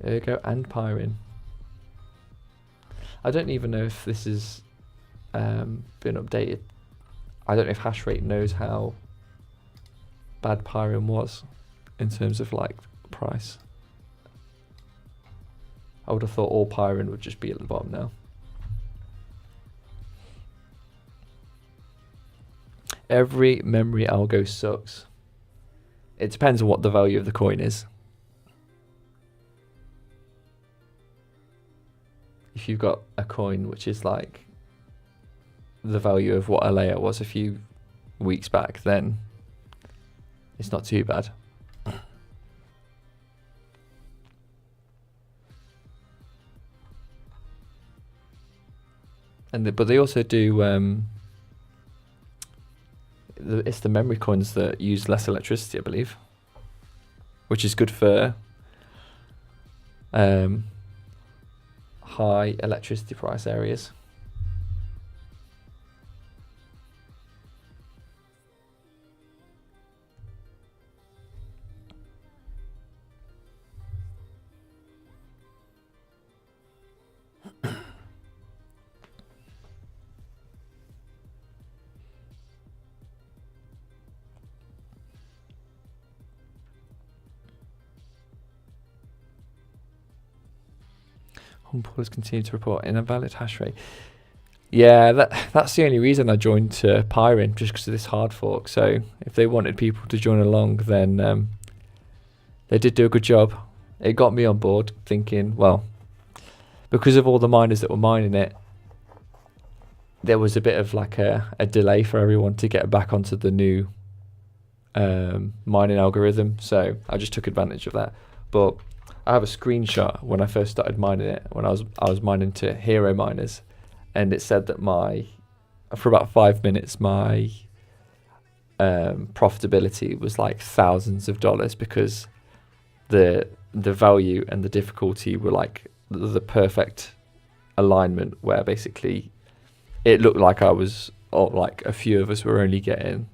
Ergo and Pyrin. I don't even know if this has been updated. I don't know if Hashrate knows how bad Pyrin was in terms of like price. I would have thought all Pyrin would just be at the bottom now. Every memory algo sucks. It depends on what the value of the coin is. If you've got a coin which is like the value of what Alea was a few weeks back, then it's not too bad. But they also do it's the memory coins that use less electricity, I believe, which is good for high electricity price areas. Pullers continue to report invalid hash rate. Yeah, that's the only reason I joined Pyrin, just because of this hard fork. So if they wanted people to join along, then they did do a good job. It got me on board, thinking, well, because of all the miners that were mining it, there was a bit of like a delay for everyone to get back onto the new mining algorithm. So I just took advantage of that. but I have a screenshot when I first started mining it, when I was mining to hero miners, and it said that for about 5 minutes my profitability was like thousands of dollars, because the value and the difficulty were like the perfect alignment, where basically it looked like like a few of us were only getting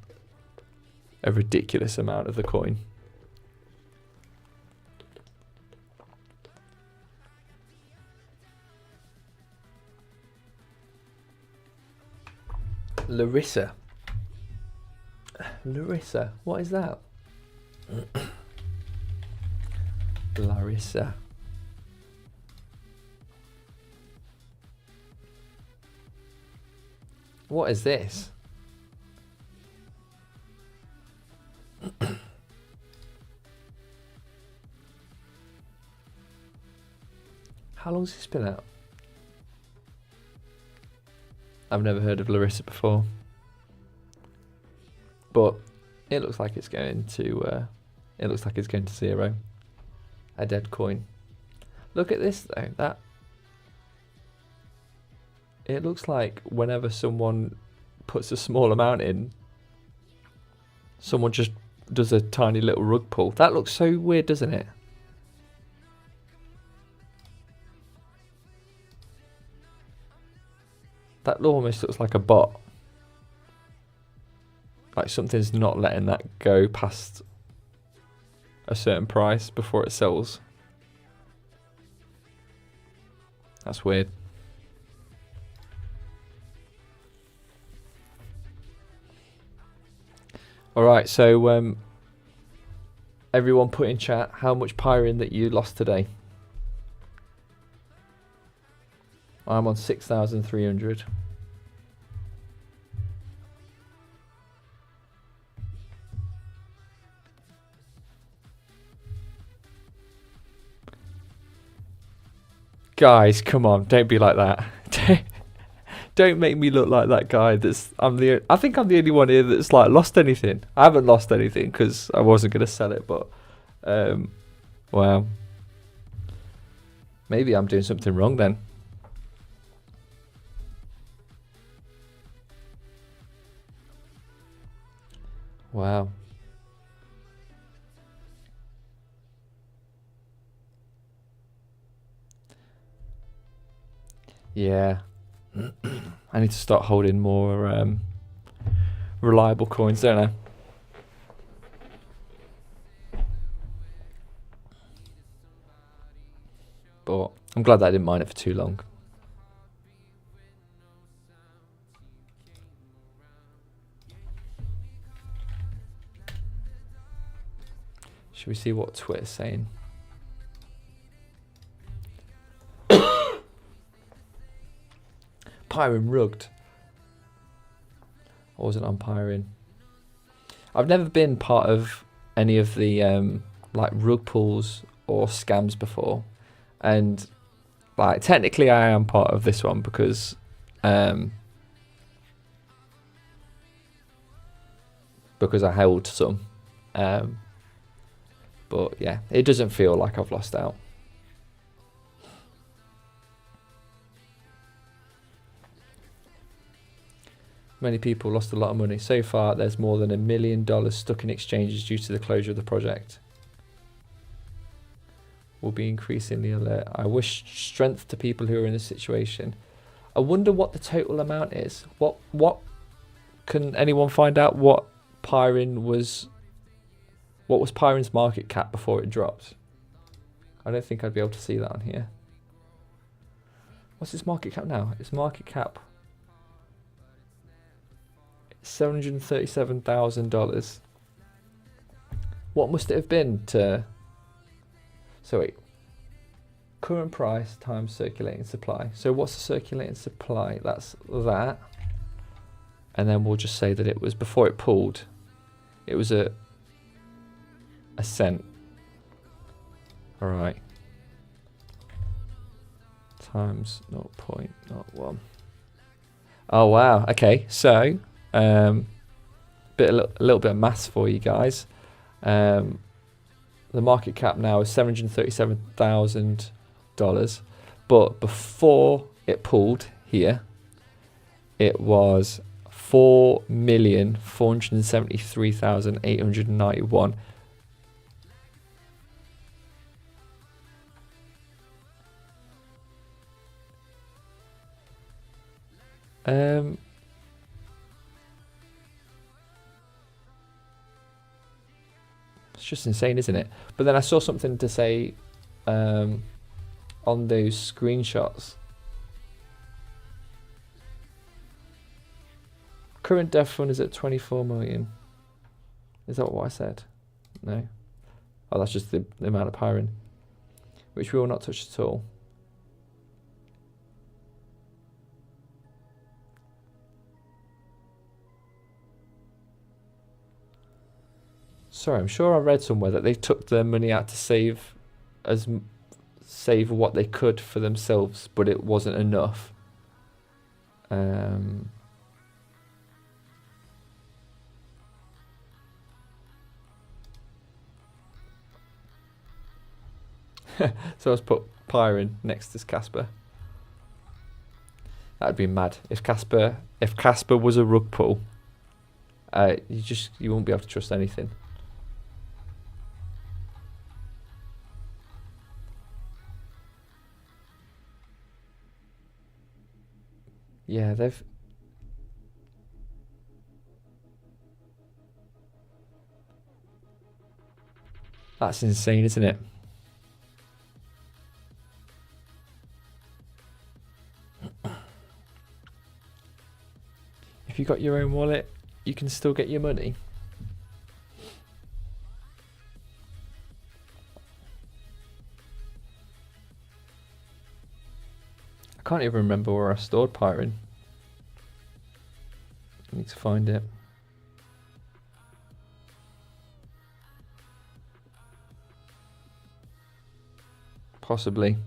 a ridiculous amount of the coin. Larissa, what is that? Larissa. What is this? How long's this been out? I've never heard of Larissa before, but it looks like it's going to. It looks like it's going to 0. A dead coin. Look at this though. It looks like whenever someone puts a small amount in, someone just does a tiny little rug pull. That looks so weird, doesn't it? That almost looks like a bot. Like something's not letting that go past a certain price before it sells. That's weird. Alright, so everyone put in chat how much Pyrin that you lost today. I'm on 6,300. Guys, come on, don't be like that. Don't make me look like that guy I think I'm the only one here that's like lost anything. I haven't lost anything because I wasn't going to sell it, but wow. Maybe I'm doing something wrong then. Wow. Yeah. I need to start holding more reliable coins, don't I? But I'm glad that I didn't mine it for too long. Should we see what Twitter's saying? Pyrin rugged. I wasn't on Pyrin. I've never been part of any of the like rug pulls or scams before, and like technically I am part of this one because I held some, but yeah, it doesn't feel like I've lost out. Many people lost a lot of money. So far, there's more than $1 million stuck in exchanges due to the closure of the project. Will be increasingly alert. I wish strength to people who are in this situation. I wonder what the total amount is. What can anyone find out what Pyrin was? What was Pyrin's market cap before it dropped? I don't think I'd be able to see that on here. What's its market cap now? Its market cap $737,000. What must it have been to? So wait, current price times circulating supply. So what's the circulating supply? That's that. And then we'll just say that it was before it pulled. It was a cent. All right. Times 0.01. Oh wow. Okay. So. A little bit of maths for you guys. The market cap now is $737,000, but before it pulled here, it was 4,473,891. It's just insane, isn't it? But then I saw something to say on those screenshots. Current dev fund is at 24 million. Is that what I said? No. Oh, that's just the amount of Pyrin, which we will not touch at all. Sorry, I'm sure I read somewhere that they took their money out to save what they could for themselves, but it wasn't enough. So let's put Pyrin next to Casper. That'd be mad if Casper was a rug pull. You won't be able to trust anything. Yeah, that's insane, isn't it? If you got your own wallet, you can still get your money. I can't even remember where I stored Pyrin. I need to find it. Possibly.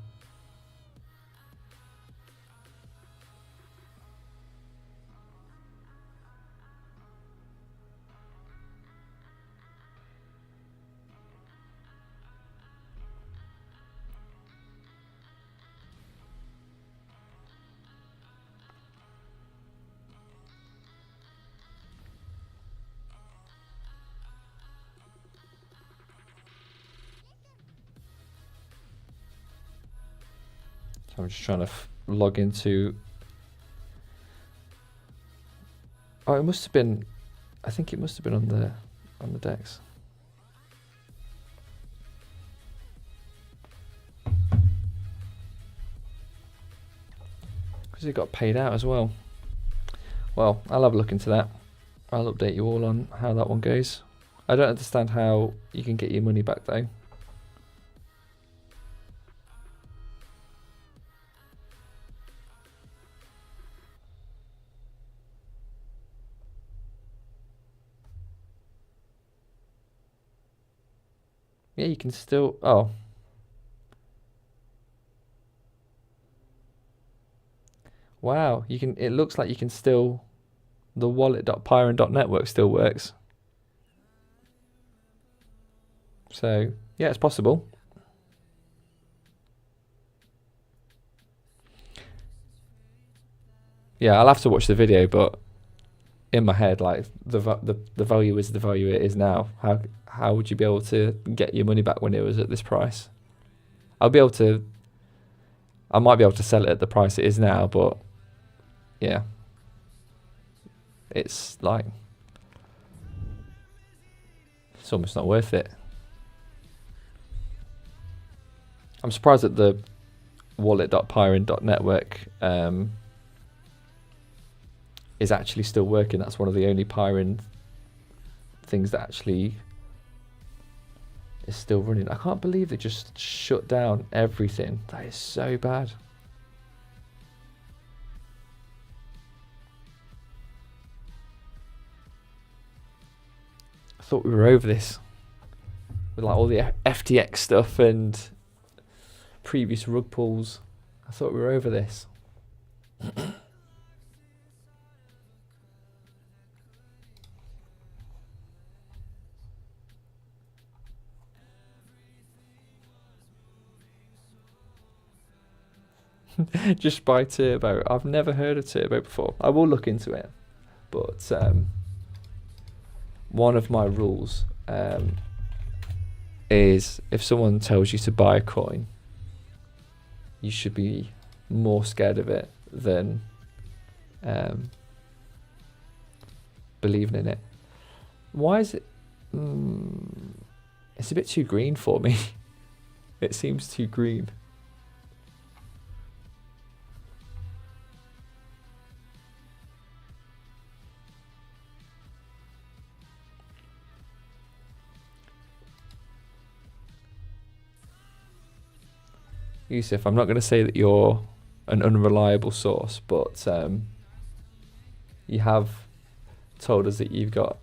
So I'm just trying to log into. Oh, it must have been. I think it must have been on the DEX. Because it got paid out as well. Well, I'll have a look into that. I'll update you all on how that one goes. I don't understand how you can get your money back though. Yeah, you can still. Oh. Wow, you can. It looks like you can still. The wallet.pyrin.network still works. So yeah, it's possible. Yeah, I'll have to watch the video, but in my head, like the value is the value it is now. How would you be able to get your money back when it was at this price? I might be able to sell it at the price it is now, but yeah, it's like it's almost not worth it. I'm surprised that the wallet.pyrin.network is actually still working. That's one of the only Pyrin things that actually is still running. I can't believe they just shut down everything. That is so bad. I thought we were over this with like all the FTX stuff and previous rug pulls. I thought we were over this. Just buy Turbo. I've never heard of Turbo before. I will look into it. But one of my rules is if someone tells you to buy a coin, you should be more scared of it than believing in it. Why is it? It's a bit too green for me. It seems too green. Yusuf, I'm not going to say that you're an unreliable source, but you have told us that you've got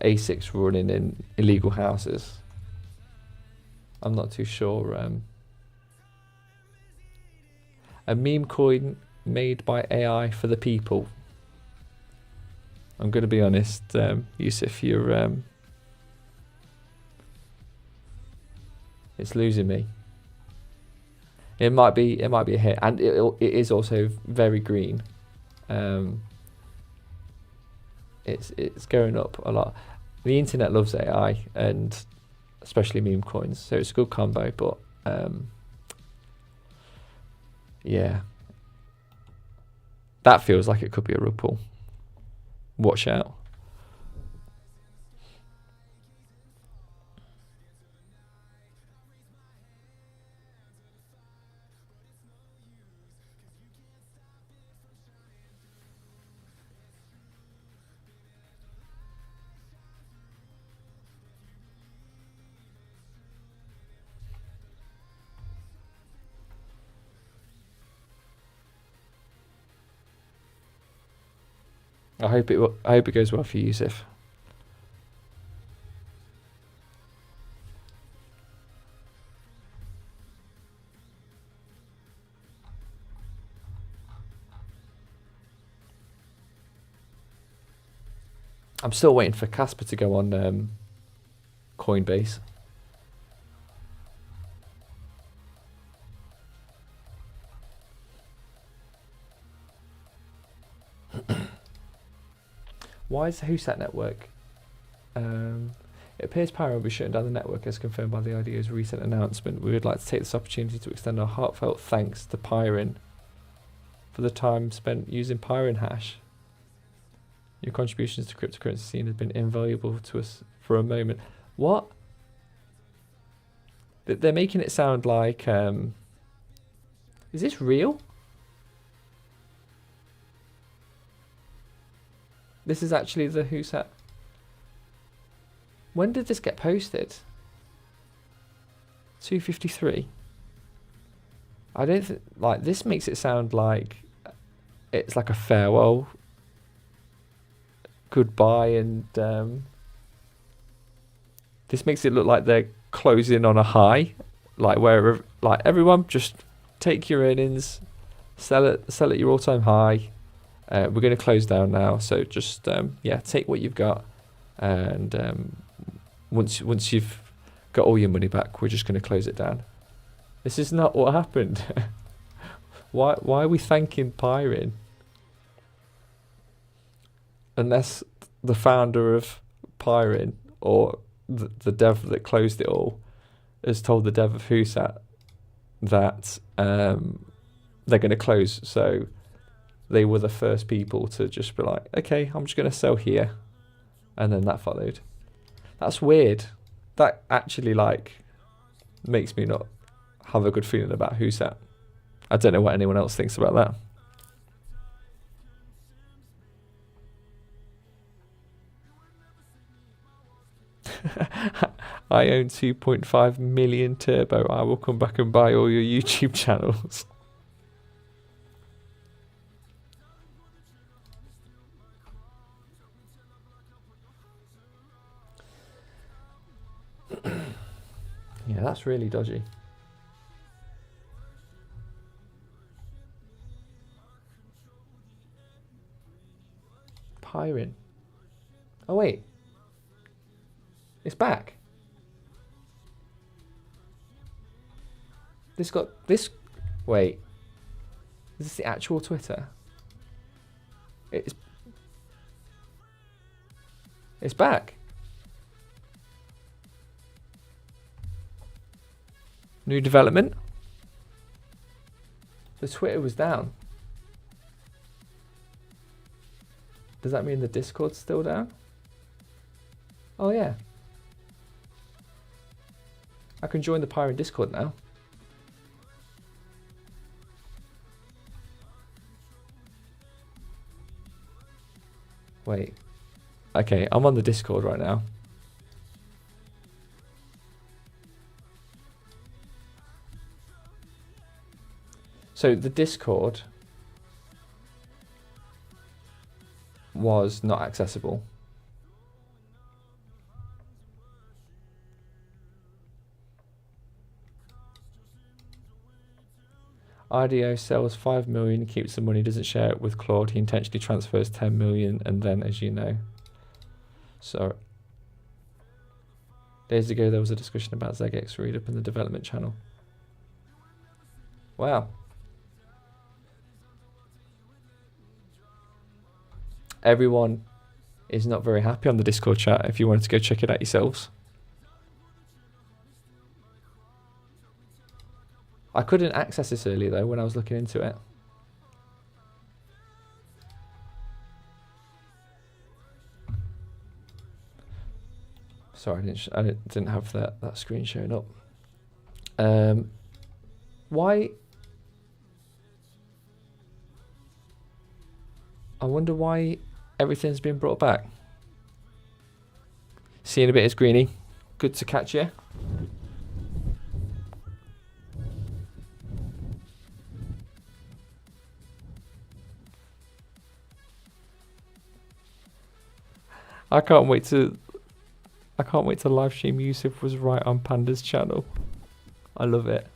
ASICs running in illegal houses. I'm not too sure. A meme coin made by AI for the people. I'm going to be honest, Yusuf, you're it's losing me. It might be a hit, and it is also very green. It's going up a lot. The internet loves AI, and especially meme coins, so it's a good combo. But yeah, that feels like it could be a rug pull. Watch out. I hope it goes well for you, Yusuf. I'm still waiting for Casper to go on Coinbase. Why is the WhoSat network? It appears Pyrin will be shutting down the network as confirmed by the IDO's recent announcement. We would like to take this opportunity to extend our heartfelt thanks to Pyrin for the time spent using Pyrin hash. Your contributions to cryptocurrency scene have been invaluable to us for a moment. What? They're making it sound like, is this real? This is actually the WhoSat. When did this get posted? 2:53. I don't think, like, this makes it sound like it's like a farewell, goodbye, and this makes it look like they're closing on a high, like where like everyone just take your earnings, sell at your all-time high. We're going to close down now, so just yeah, take what you've got, and once you've got all your money back, we're just going to close it down. This is not what happened. Why are we thanking Pyrin? Unless the founder of Pyrin or the dev that closed it all has told the dev of WhoSat that they're going to close, so they were the first people to just be like, okay, I'm just going to sell here, and then that followed. That's weird. That actually like makes me not have a good feeling about WhoSat. I don't know what anyone else thinks about that. I own 2.5 million Turbo. I will come back and buy all your YouTube channels. Yeah, that's really dodgy. Pyrin. Oh wait. It's back. This got this. Wait. Is this the actual Twitter? It's back. New development. The Twitter was down. Does that mean the Discord's still down? Oh yeah. I can join the Pyrin Discord now. Wait. Okay, I'm on the Discord right now. So the Discord was not accessible. IDO sells 5 million, keeps the money, doesn't share it with Claude. He intentionally transfers 10 million, and then, as you know. So, days ago there was a discussion about Zegex read up in the development channel. Wow. Everyone is not very happy on the Discord chat if you wanted to go check it out yourselves. I couldn't access this earlier though when I was looking into it. Sorry, I didn't have that screen showing up. Why? I wonder why everything's been brought back. See you in a bit, it's Greenie. Good to catch you. I can't wait to live stream Yusuf was right on Panda's channel. I love it.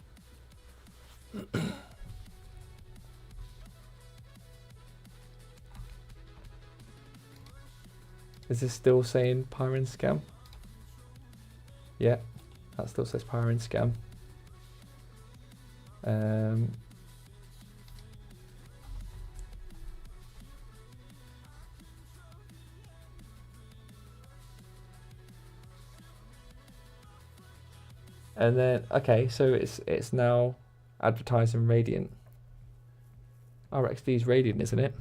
Is this still saying Pyrin scam? Yeah, that still says Pyrin scam. And then, okay, so it's now advertising Radiant. RXD is Radiant, isn't it?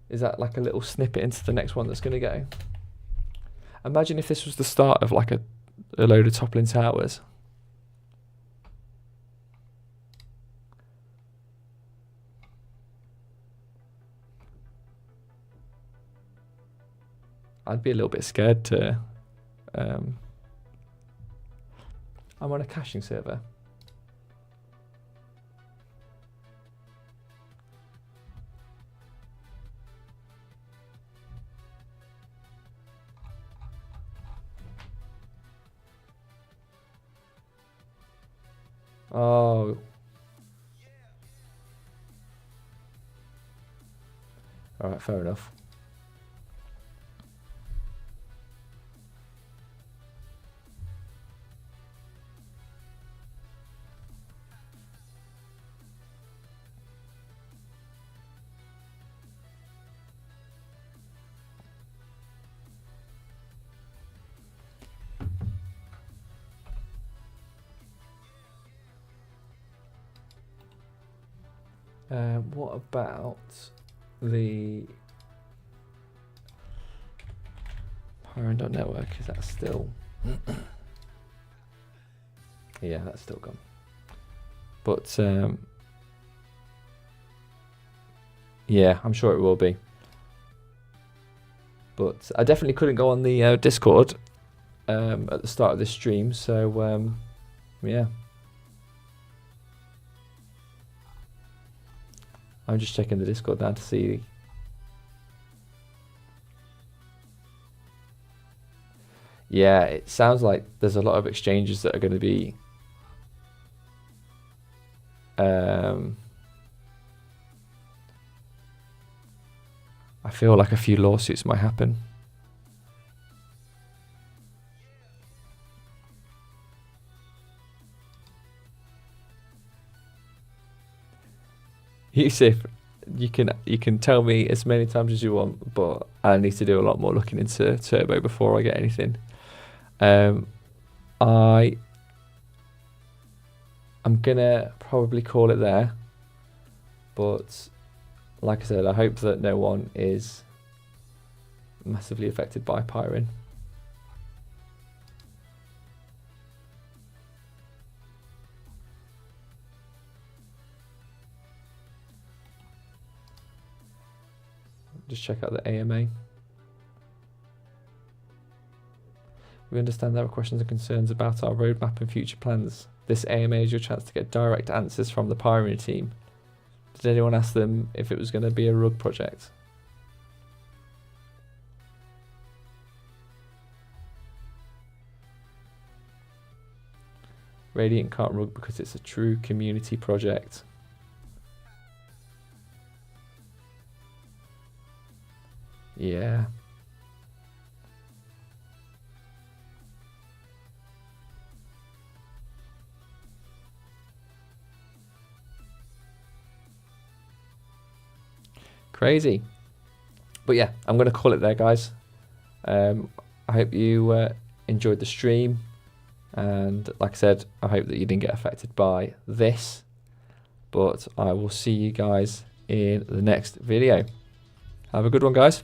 Is that like a little snippet into the next one that's going to go? Imagine if this was the start of like a load of toppling towers. I'd be a little bit scared to... I'm on a caching server. Oh. All right, fair enough. What about the Pyrin.network? Is that still? Yeah, that's still gone. But yeah, I'm sure it will be. But I definitely couldn't go on the Discord at the start of this stream, so yeah. I'm just checking the Discord now to see. Yeah, it sounds like there's a lot of exchanges that are going to be I feel like a few lawsuits might happen. Yusuf, you can tell me as many times as you want, but I need to do a lot more looking into Turbo before I get anything. I'm gonna probably call it there, but like I said, I hope that no one is massively affected by Pyrin. Just check out the AMA. We understand there are questions and concerns about our roadmap and future plans. This AMA is your chance to get direct answers from the Pyrin team. Did anyone ask them if it was going to be a rug project? Radiant can't rug because it's a true community project. Yeah. Crazy. But yeah, I'm going to call it there, guys. I hope you enjoyed the stream. And like I said, I hope that you didn't get affected by this. But I will see you guys in the next video. Have a good one, guys.